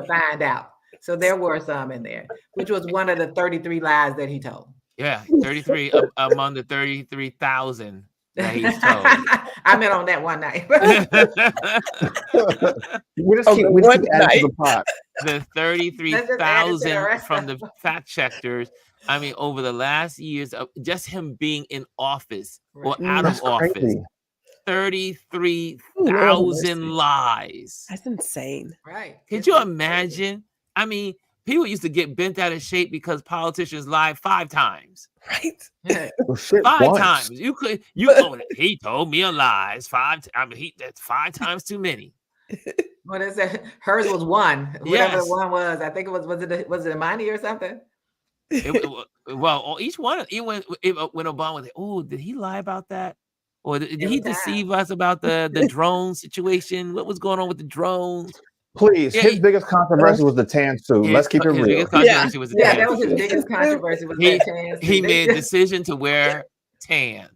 find out. So there were some in there, which was one of the 33 lies that he told. Yeah, 33 among the 33,000 that he's told. I met on that one night. we just keep adding to the pot. The 33,000 from the fact checkers. I mean, over the last years of just him being in office or out of office, crazy. 33,000 lies. That's insane. Right. Could you imagine? I mean, people used to get bent out of shape because politicians lied 5 times. Right. Well, shit, 5 once. times. He told me a lie. 5. I mean, that's 5 times too many. What is it? Hers was 1. Whatever Yes. the one was. I think it was it Imani or something? Well, each one, even when Obama was like, oh, did he lie about that? Or did he deceive us about the drone situation? What was going on with the drones? Please, his biggest controversy was the tan suit. Let's keep it real. Biggest controversy was the tan that was his suit. biggest controversy. Was that tan suit. He made a decision to wear tan.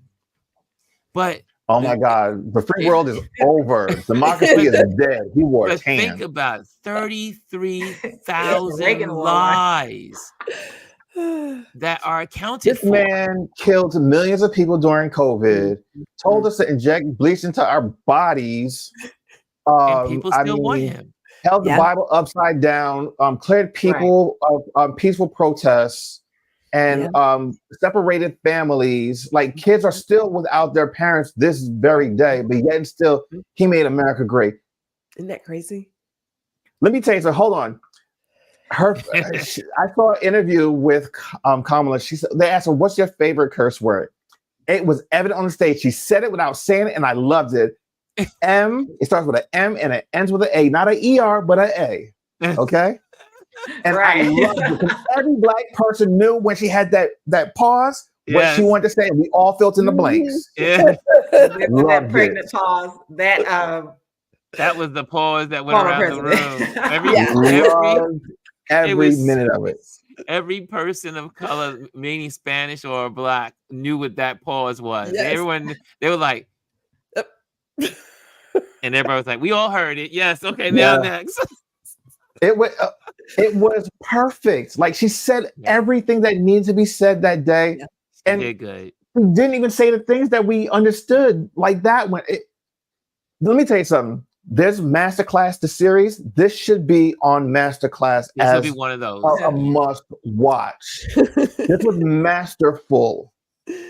But oh my God, the free world is over. Democracy is dead. He wore but tan. think about it, 33,000 lies that are accounted This for. man killed millions of people during COVID, told us to inject bleach into our bodies. And people still want him. Held the Bible upside down, cleared people of peaceful protests, and separated families. Like, kids are still without their parents this very day, but yet still, he made America great. Isn't that crazy? Let me tell you something. Hold on. I saw an interview with Kamala. They asked her, "What's your favorite curse word?" It was evident on the stage. She said it without saying it, and I loved it. M. It starts with an M and it ends with an A, not an ER, but an A. Okay. And I loved it because every Black person knew when she had that pause what she wanted to say, and we all filled in the blanks. Yeah. That pregnant pause. That was the pause that went around the room. Every minute of it. Every person of color, meaning Spanish or Black, knew what that pause was. Yes. Everyone, they were like, and everybody was like, "We all heard it." Yes. Okay. Now next. It was perfect. Like, she said everything that needed to be said that day, and did good. She didn't even say the things that we understood like that. Let me tell you something. There's Masterclass, the series. This should be on Masterclass This will be one of those. A must watch. This was masterful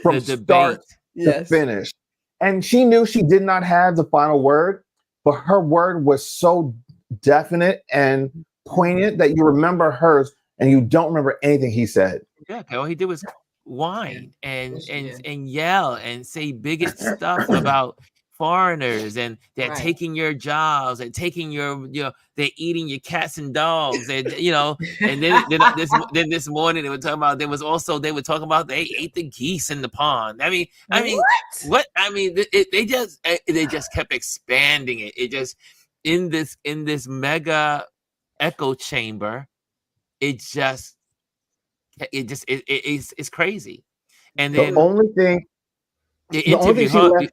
from start to finish. And she knew she did not have the final word, but her word was so definite and poignant that you remember hers and you don't remember anything he said. Yeah, all he did was whine Yes, she did. and yell and say bigot stuff about foreigners, and they're Right. taking your jobs and taking your, they're eating your cats and dogs, and and then this morning they were talking about they were talking about they ate the geese in the pond. I mean, what? I mean, they just kept expanding it. It just in this mega echo chamber. It's crazy. And then The only thing they she left.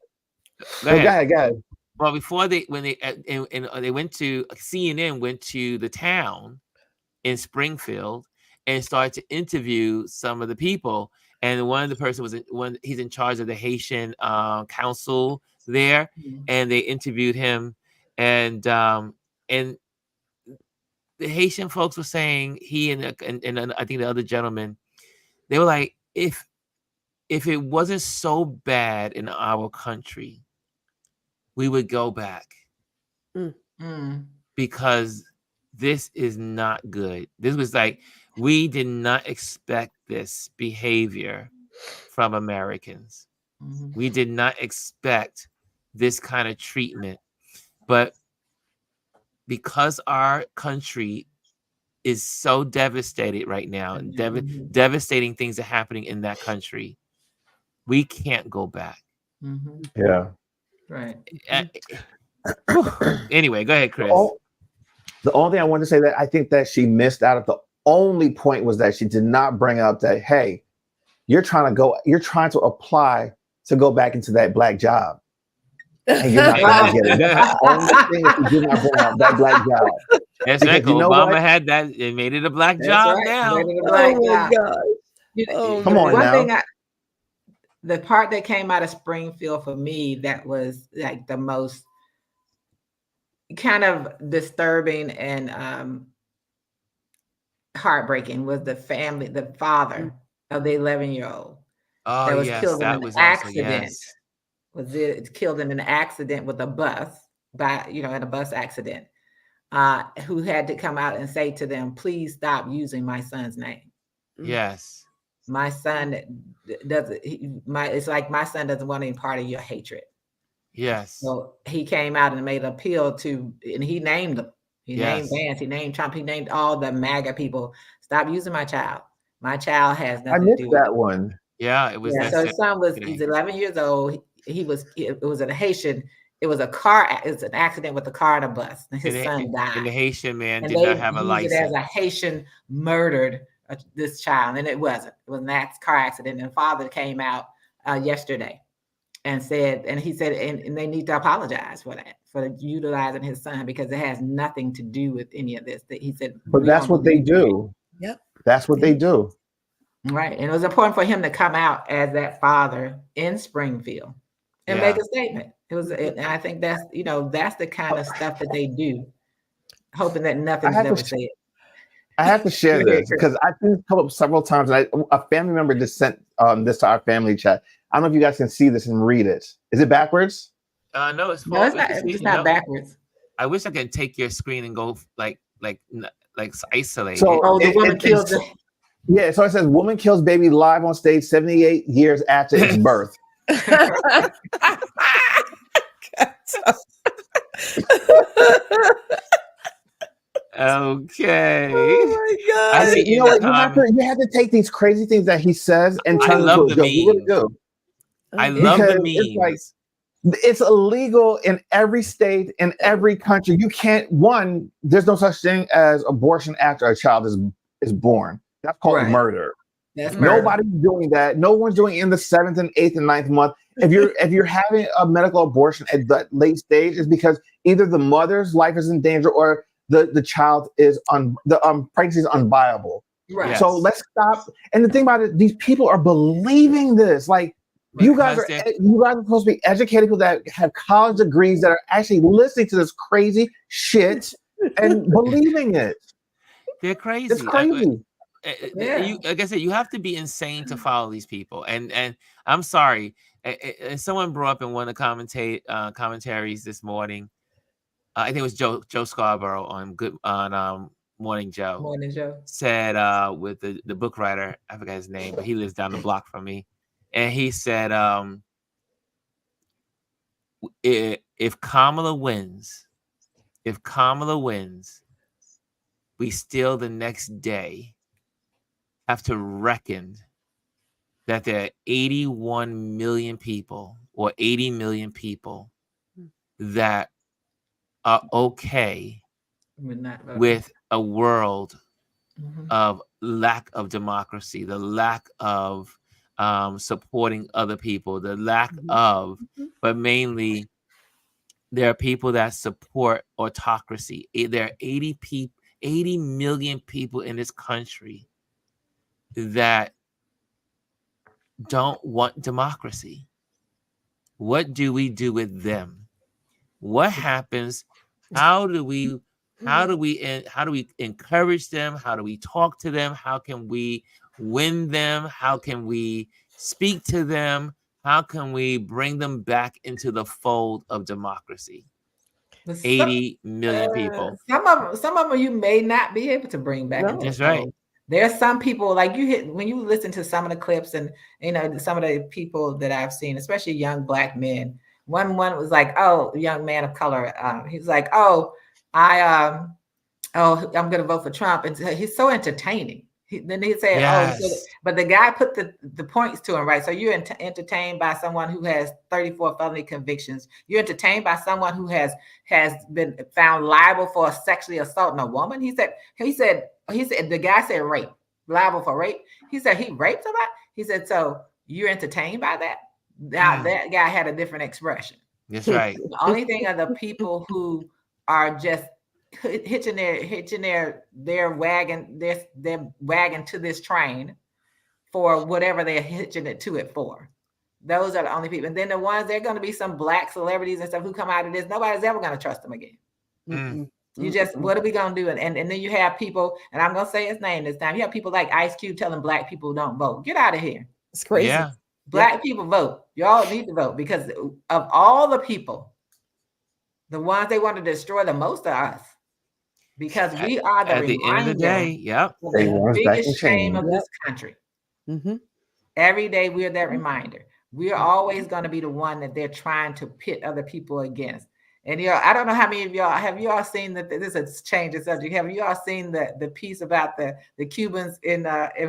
Go ahead. Go ahead. Well, before they went to CNN, went to the town in Springfield and started to interview some of the people. And one of the person he's in charge of the Haitian council there, and they interviewed him, and the Haitian folks were saying, he and I think the other gentleman, they were like, if it wasn't so bad in our country, we would go back because this is not good. This was like, we did not expect this behavior from Americans. We did not expect this kind of treatment, but because our country is so devastated right now, and devastating things are happening in that country, we can't go back. Yeah. Right. Anyway, go ahead, Chris. The only thing I wanted to say that I think that she missed out of the only point was that she did not bring up that, hey, you're trying to apply to go back into that black job, and you're not going to get it. That's the only thing that she did not bring up, that black job. That's right. Obama had that. It made it a black job now. Oh my God. Come on now. One thing the part that came out of Springfield for me that was like the most kind of disturbing and heartbreaking was the father of the 11-year-old that was killed in an accident. Killed in an accident with a bus in a bus accident. Who had to come out and say to them, please stop using my son's name. Yes. My son it's like my son doesn't want any part of your hatred. Yes. So he came out and made an appeal and he named them. He named Vance, he named Trump, he named all the MAGA people. Stop using my child. My child has nothing to do with that one. Yeah, it was. So his son he's 11 years old. It was a Haitian. It was an accident with a car and a bus. And his son died. And the Haitian man did not have a license. It as a Haitian murdered this child, and it wasn't. It was a car accident. And the father came out yesterday and said, and he said, and they need to apologize for that, for utilizing his son, because it has nothing to do with any of this. He said, but that's what they do. Yep. That's what they do. Right. And it was important for him to come out as that father in Springfield and make a statement. And I think that's the kind of stuff that they do, hoping that nothing's never said. I have to share this because I've seen it come up several times, and a family member just sent this to our family chat. I don't know if you guys can see this and read it. Is it backwards? No, it's it's not backwards. I wish I could take your screen and go like isolate. So the woman kills it. Yeah, so it says woman kills baby live on stage 78 years after its birth. Okay. Oh my God. I mean, you have to take these crazy things that he says and turn them into a joke. You really do. I love the memes. It's like, it's illegal in every state, in every country. You can't, there's no such thing as abortion after a child is born. That's called murder. That's murder. Nobody's doing that. No one's doing it in the 7th and 8th and 9th month. If you're having a medical abortion at that late stage, it's because either the mother's life is in danger or the child is pregnancy is unviable. Right. Yes. So let's stop. And the thing about it, these people are believing this. Like, you guys are supposed to be educated people that have college degrees that are actually listening to this crazy shit and believing it. They're crazy. It's crazy. Like I said, you have to be insane to follow these people. And I'm sorry. Someone brought up in one of the commentaries this morning. I think it was Joe Scarborough on Morning Joe. Morning, Joe. Said with the book writer, I forgot his name, but he lives down the block from me, and he said if Kamala wins, we still the next day have to reckon that there are 81 million people or 80 million people that are okay with a world of lack of democracy, the lack of supporting other people, the lack of, but mainly there are people that support autocracy. There are 80 million people in this country that don't want democracy. What do we do with them? What happens? How do we encourage them? How do we talk to them? How can we win them? How can we speak to them? How can we bring them back into the fold of democracy? 80 million people. Some of them you may not be able to bring back into That's the right. fold. There's some people like when you listen to some of the clips and some of the people that I've seen, especially young Black men. One was like, oh, young man of color. He's like, oh, I'm gonna vote for Trump, and he's so entertaining. Then he'd say, yes. but the guy put the points to him, right? So you're entertained by someone who has 34 felony convictions. You're entertained by someone who has been found liable for sexually assaulting a woman. He said the guy said rape, liable for rape. He said he raped somebody. He said, so you're entertained by that? Now that guy had a different expression. That's right. The only thing are the people who are just hitching their wagon to this train for whatever they're hitching it to it for. Those are the only people. And then the ones, there are going to be some Black celebrities and stuff who come out of this. Nobody's ever going to trust them again. You just, what are we going to do? And then you have people, and I'm going to say his name this time. You have people like Ice Cube telling Black people don't vote. Get out of here. It's crazy. Yeah. Black people vote. Y'all need to vote, because of all the people, the ones they want to destroy the most are us. Because we are the at the end of the day, the biggest shame of this country. Every day we're that reminder. We are always going to be the one that they're trying to pit other people against. And I don't know how many of y'all have seen that. This is change the subject. Have you all seen the piece about the Cubans in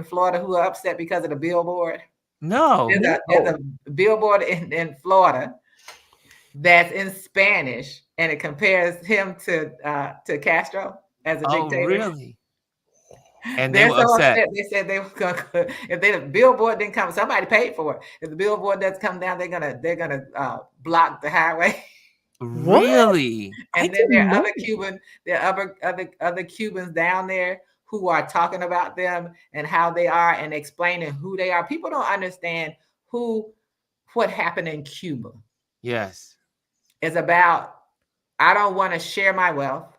Florida who are upset because of the billboard? No. There's a billboard in Florida that's in Spanish, and it compares him to Castro as a dictator. Really? And they're they were so upset. They said they were gonna, if the billboard didn't come, somebody paid for it. If the billboard doesn't come down, they're gonna block the highway. Really? And then there are other Cubans down there who are talking about them and how they are and explaining who they are. People don't understand what happened in Cuba. Yes. It's about, I don't want to share my wealth,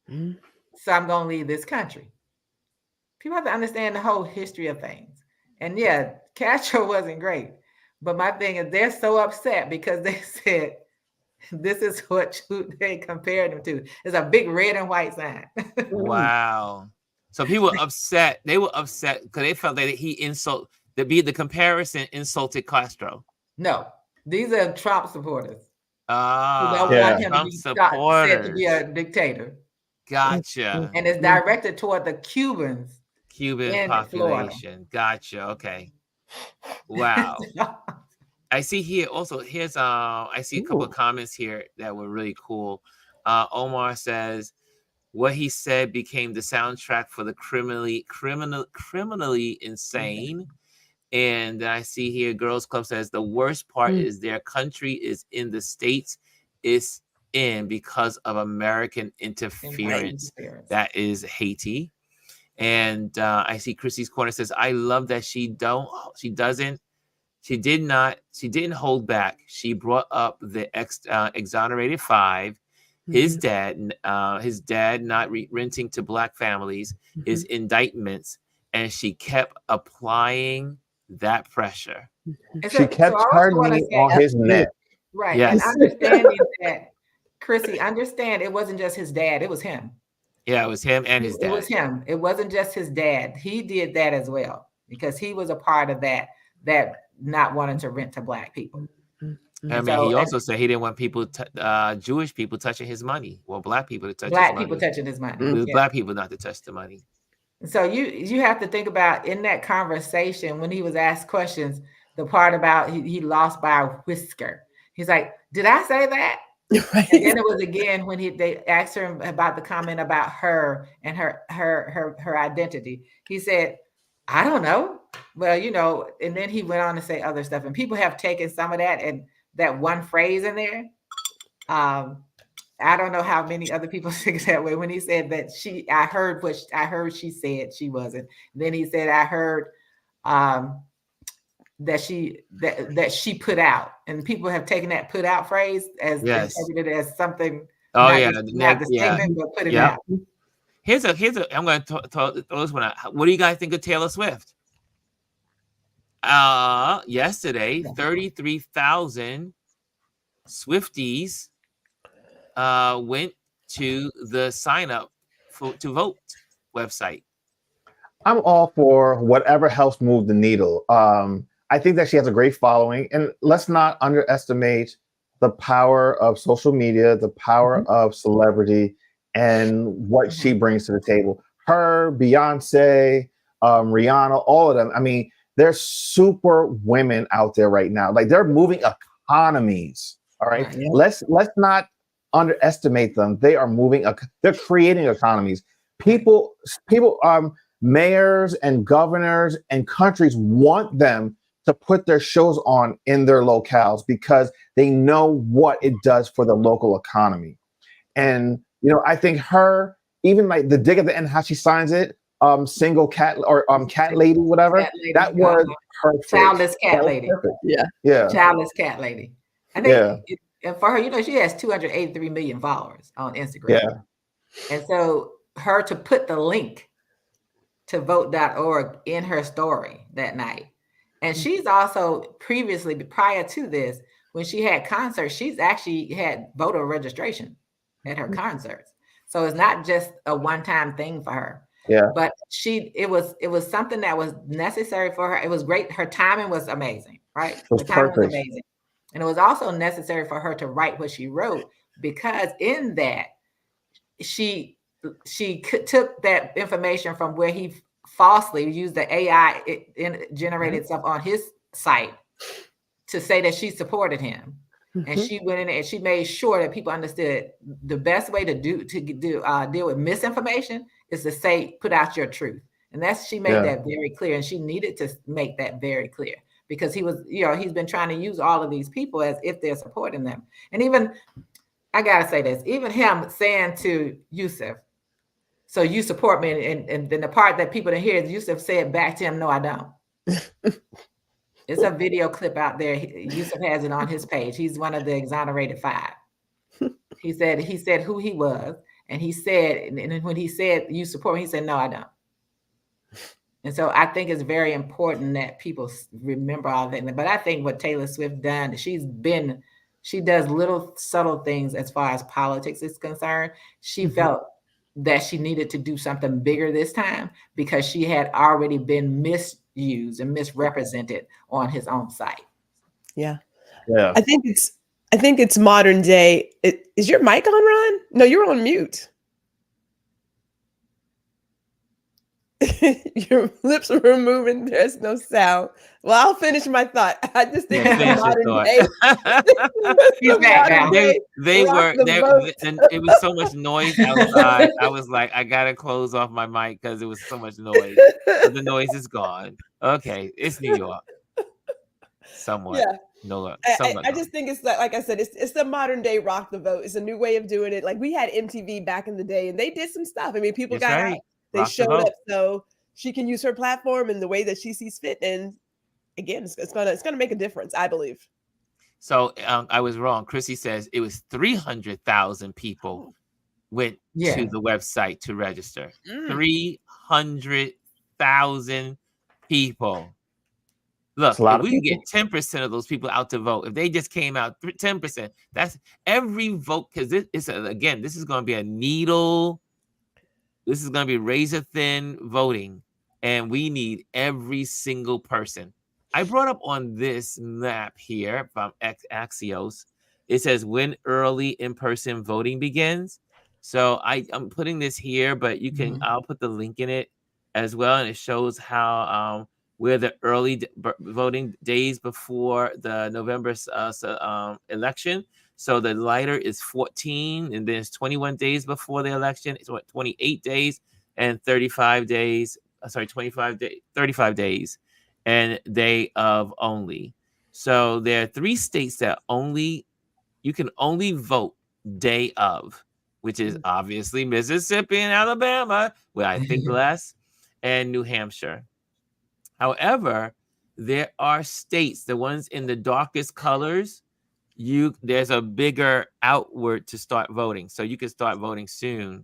so I'm going to leave this country. People have to understand the whole history of things. And yeah, Castro wasn't great. But my thing is, they're so upset because they said, this is what they compared him to. It's a big red and white sign. Wow. So people were upset. They were upset because they felt that the comparison insulted Castro. No, these are Trump supporters. Trump supporters. Said to be a dictator. Gotcha. And it's directed toward the Cuban population. Florida. Gotcha. Okay. Wow. I see here also. I see a couple of comments here that were really cool. Omar says, what he said became the soundtrack for the criminally insane. And I see here, Girls Club says the worst part is their country is in the states it's in because of American interference. That is Haiti. And I see Chrissy's Corner says, I love that she didn't hold back. She brought up the exonerated 5. His dad not renting to Black families, his indictments, and she kept applying that pressure. She kept turning on his neck. Right. Yes. And understanding that, Chrissy, understand it wasn't just his dad, it was him. Yeah, it was him and his It dad. was him. It wasn't just his dad. He did that as well because he was a part of that not wanting to rent to Black people. I mean, he also said he didn't want people, Jewish people, touching his money. Well, Black people to touch his money. Black people touching his money. Yeah. Black people not to touch the money. So you have to think about in that conversation when he was asked questions, the part about he lost by a whisker. He's like, "Did I say that?" Right. And then it was again when they asked him about the comment about her and her identity. He said, "I don't know." Well, and then he went on to say other stuff, and people have taken some of that and that one phrase in there. I don't know how many other people think that way. When he said that I heard she said she wasn't. Then he said, I heard that she put out, and people have taken that put out phrase as interpreted as something. Oh yeah, not the statement, but put it out. Here's a. I'm going to throw this one out. What do you guys think of Taylor Swift? Yesterday, 33,000 Swifties went to the sign up to vote website. I'm all for whatever helps move the needle. I think that she has a great following, and let's not underestimate the power of social media, the power of celebrity, and what she brings to the table. Her, Beyonce, Rihanna, all of them. I mean, there's super women out there right now. Like, they're moving economies. All right. Yeah. Let's not underestimate them. They are moving. They're creating economies. People, mayors and governors and countries want them to put their shows on in their locales because they know what it does for the local economy. And, I think her, even like the dig at the end, how she signs it, single cat or cat lady, whatever, cat lady, that was her childless cat lady. Yeah. Childless cat lady. I think and for her, she has 283 million followers on Instagram. Yeah. And so her to put the link to vote.org in her story that night. And she's also previously, prior to this, when she had concerts, she's actually had voter registration at her concerts. So it's not just a one-time thing for her. Yeah. But it was something that was necessary for her. It was great. Her timing was amazing, right? The timing was amazing. And it was also necessary for her to write what she wrote, because in that she took that information from where he falsely used the AI generated stuff on his site to say that she supported him. And she went in and she made sure that people understood the best way to deal with misinformation is to put out your truth. And she made that very clear. And she needed to make that very clear because he's been trying to use all of these people as if they're supporting them. And even, I got to say this, even him saying to Yusuf, so you support me. And then the part that people didn't hear is Yusuf said back to him, no, I don't. It's a video clip out there. Yusuf has it on his page. He's one of the exonerated 5. He said who he was. And he said, and when he said, you support me, he said, no, I don't. And so I think it's very important that people remember all that. But I think what Taylor Swift done, she does little subtle things as far as politics is concerned. She felt that she needed to do something bigger this time because she had already been misused and misrepresented on his own site. Yeah. I think it's modern day. Is your mic on, Ron? No, you're on mute. Your lips are moving. There's no sound. Well, I'll finish my thought. I just think it's modern day. It was so much noise outside. I was like, I gotta close off my mic because it was so much noise. But the noise is gone. Okay, it's New York. Somewhat. Yeah. No, I just think it's like I said, it's the modern day rock the vote. It's a new way of doing it. Like we had MTV back in the day, and they did some stuff. I mean, people got out. They showed up so she can use her platform in the way that she sees fit. And again, it's gonna make a difference, I believe. So I was wrong. Chrissy says it was 300,000 people went to the website to register. 300,000 people. Look, if we can get 10% of those people out to vote, if they just came out 10%, that's every vote. Because this is going to be a needle This is going to be razor thin voting, and we need every single person. I brought up on this map here from Axios. It says when early in-person voting begins. So I'm putting this here, but you can I'll put the link in it as well, and it shows how where the early voting days before the November election. So the lighter is 14, and then it's 21 days before the election. It's 28 days and 35 days. 35 days, and day of only. So there are 3 states that you can only vote day of, which is obviously Mississippi and Alabama, where I think less, and New Hampshire. However, there are states, the ones in the darkest colors, there's a bigger outward to start voting. So you can start voting soon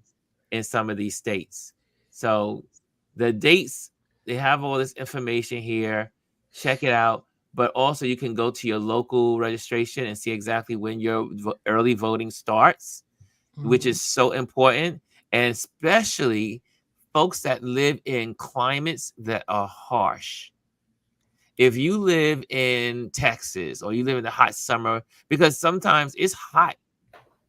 in some of these states. So the dates, they have all this information here. Check it out. But also you can go to your local registration and see exactly when your early voting starts, which is so important. And especially folks that live in climates that are harsh. If you live in Texas or you live in the hot summer, because sometimes it's hot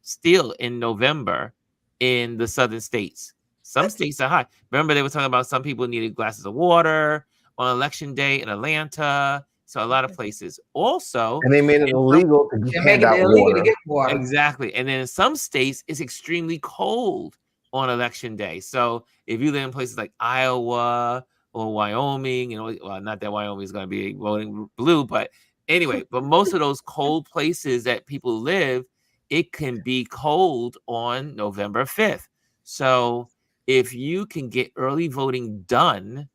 still in November in the southern states. Some states are hot. Remember, they were talking about some people needed glasses of water on election day in Atlanta. So a lot of places. Also, and they made it illegal to hand out illegal water. to get water. Exactly. And then in some states, it's extremely cold on election day. So if you live in places like Iowa or Wyoming, well, not that Wyoming is going to be voting blue, but anyway, but most of those cold places that people live, it can be cold on November 5th. So if you can get early voting done,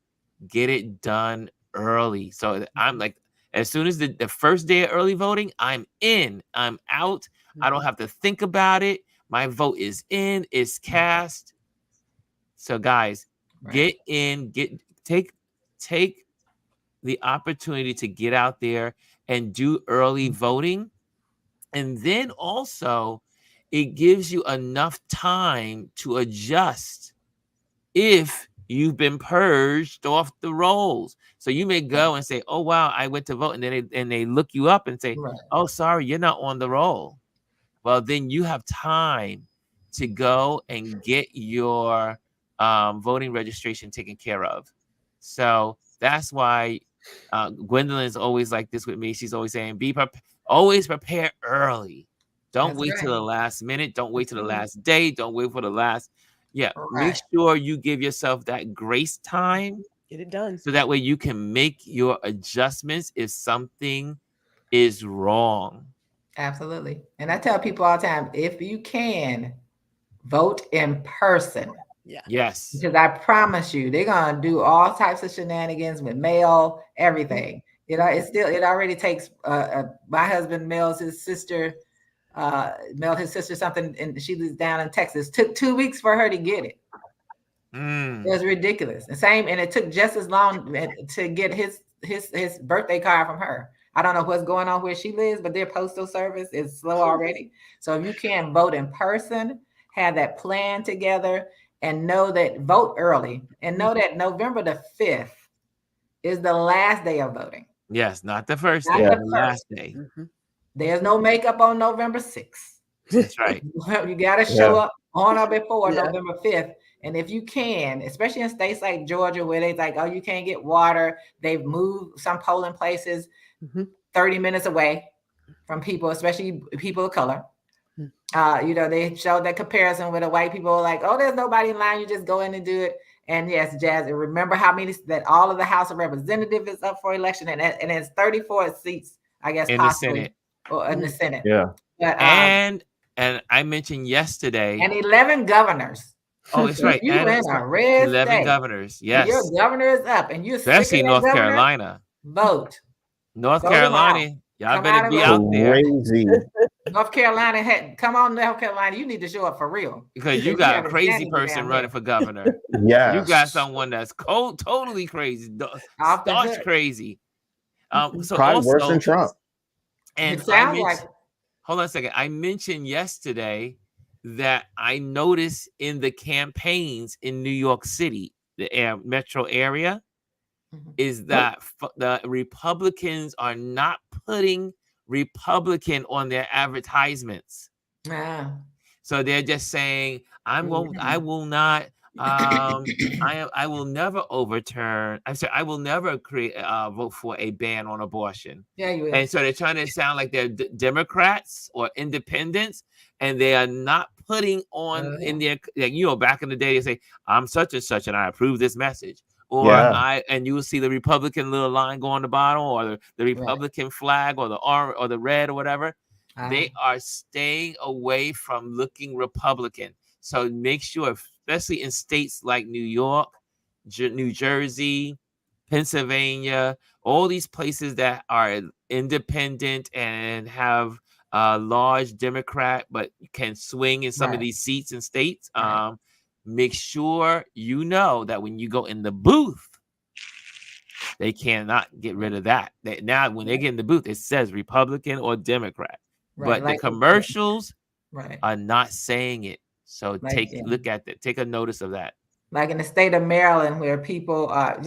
get it done early. So I'm like, as soon as the first day of early voting, I'm in, I'm out. I don't have to think about it. My vote is in, it's cast. So guys, get in, take the opportunity to get out there and do early voting. And then also it gives you enough time to adjust if you've been purged off the rolls. So you may go and say, oh, wow, I went to vote. And then they look you up and say, oh, sorry, you're not on the roll. Well, then you have time to go and get your voting registration taken care of. So that's why Gwendolyn's always like this with me. She's always saying, always prepare early. Don't wait till the last minute. Don't wait till the last day. Don't wait for the last. Make sure you give yourself that grace time. Get it done. So that way you can make your adjustments if something is wrong. Absolutely. And I tell people all the time, if you can, vote in person. Yeah. Yes. Because I promise you, they're going to do all types of shenanigans with mail, everything. It already takes, my husband mailed his sister something, and she lives down in Texas. Took 2 weeks for her to get it. It was ridiculous. And it took just as long to get his birthday card from her. I don't know what's going on where she lives, but their postal service is slow already. So if you can vote in person, have that plan together, and know that vote early, and know that November the 5th is the last day of voting. Yes, not the first day, the last day. There's no makeup on November 6th. That's right. You got to show up on or before November 5th. And if you can, especially in states like Georgia, where they're like, oh, you can't get water. They've moved some polling places 30 minutes away from people, especially people of color. They showed that comparison with the white people like, oh, there's nobody in line. You just go in and do it. And yes, Jazz, remember how many that all of the House of Representatives is up for election, and it's 34 seats, I guess, in possibly, the Senate. Or in the Senate. Yeah. But, and I mentioned yesterday. And 11 governors. Oh, it's right. You in a red 11 state. governors. Yes. Your governor is up, and you're especially North Carolina. Vote. North Carolina. Y'all better be out there. Crazy. North Carolina, come on, North Carolina. You need to show up for real. Because you got a crazy person running for governor. Yeah. You got someone that's totally crazy. Starts crazy. So probably also, worse than Trump. And it sounds like. Hold on a second. I mentioned yesterday that I noticed in the campaigns in New York City, the metro area, is that the Republicans are not putting Republican on their advertisements. So they're just saying, I will not, I will never overturn. I'm sorry, I will never vote for a ban on abortion. Yeah, you will. And so they're trying to sound like they're Democrats or independents, and they are not putting on in their, like, back in the day, they say, I'm such and such, and I approve this message. Or and you will see the Republican little line go on the bottom, or the Republican flag, or the orange, or the red, or whatever. They are staying away from looking Republican. So make sure, especially in states like New York, New Jersey, Pennsylvania, all these places that are independent and have a large Democrat, but can swing in some of these seats and states. Make sure you know that when you go in the booth, they cannot get rid of that. Now, when they get in the booth, it says Republican or Democrat. But the commercials are not saying it. So look at that. Take a notice of that. Like in the state of Maryland, where people are,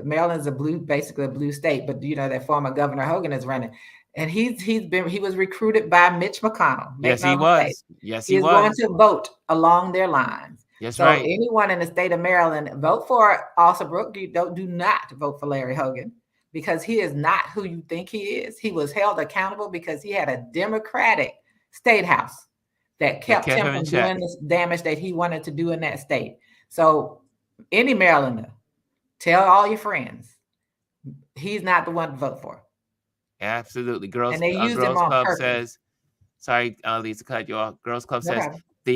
Maryland's basically a blue state, but that former Governor Hogan is running. And he was recruited by Mitch McConnell. Yes, he was. Yes, he was. He's going to vote along their lines. Yes, so anyone in the state of Maryland, vote for Alsabrook. Do not vote for Larry Hogan, because he is not who you think he is. He was held accountable because he had a Democratic state house that kept him from doing the damage that he wanted to do in that state. So any Marylander, tell all your friends, he's not the one to vote for. Absolutely. Girls Club says, sorry, Lisa, cut you off. Girls Club says, it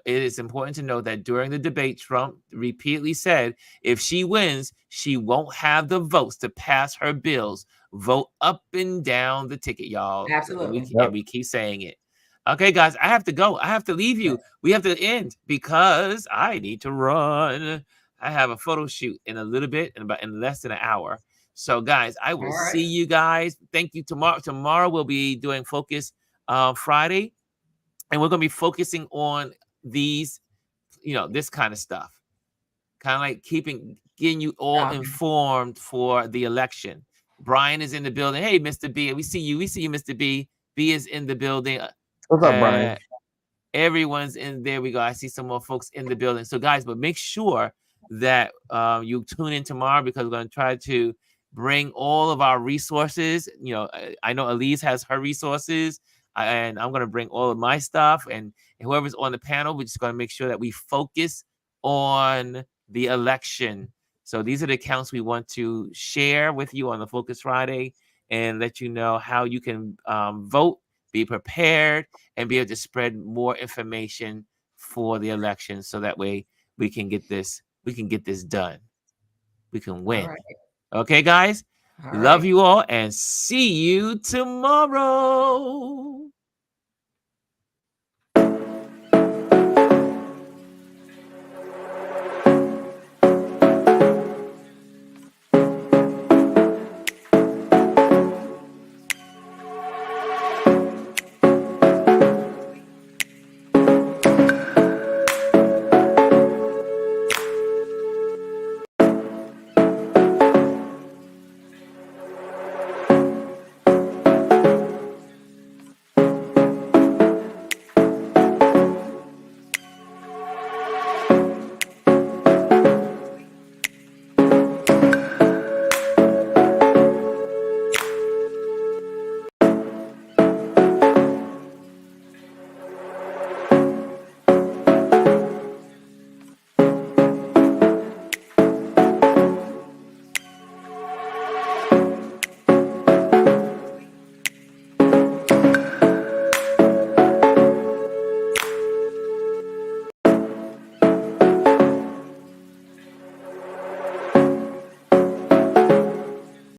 is important to know that during the debate, Trump repeatedly said if she wins, she won't have the votes to pass her bills. Vote up and down the ticket, y'all. Absolutely. And we keep saying it. Okay, guys, I have to go. I have to leave you. We have to end because I need to run. I have a photo shoot in a little bit, in less than an hour. So, guys, I will see you guys. Thank you. Tomorrow we'll be doing Focus Friday. And we're going to be focusing on these, this kind of stuff. Kind of like getting you all informed for the election. Brian is in the building. Hey, Mr. B. We see you, Mr. B. B is in the building. What's up, Brian? Everyone's in there. We go. I see some more folks in the building. So, guys, but make sure that you tune in tomorrow, because we're going to try to bring all of our resources. I know Elise has her resources. And I'm going to bring all of my stuff, and whoever's on the panel, we're just going to make sure that we focus on the election. So these are the accounts we want to share with you on the Focus Friday, and let you know how you can vote, be prepared, and be able to spread more information for the election. So that way we can get this done. We can win. Okay, guys? Love you all, and see you tomorrow.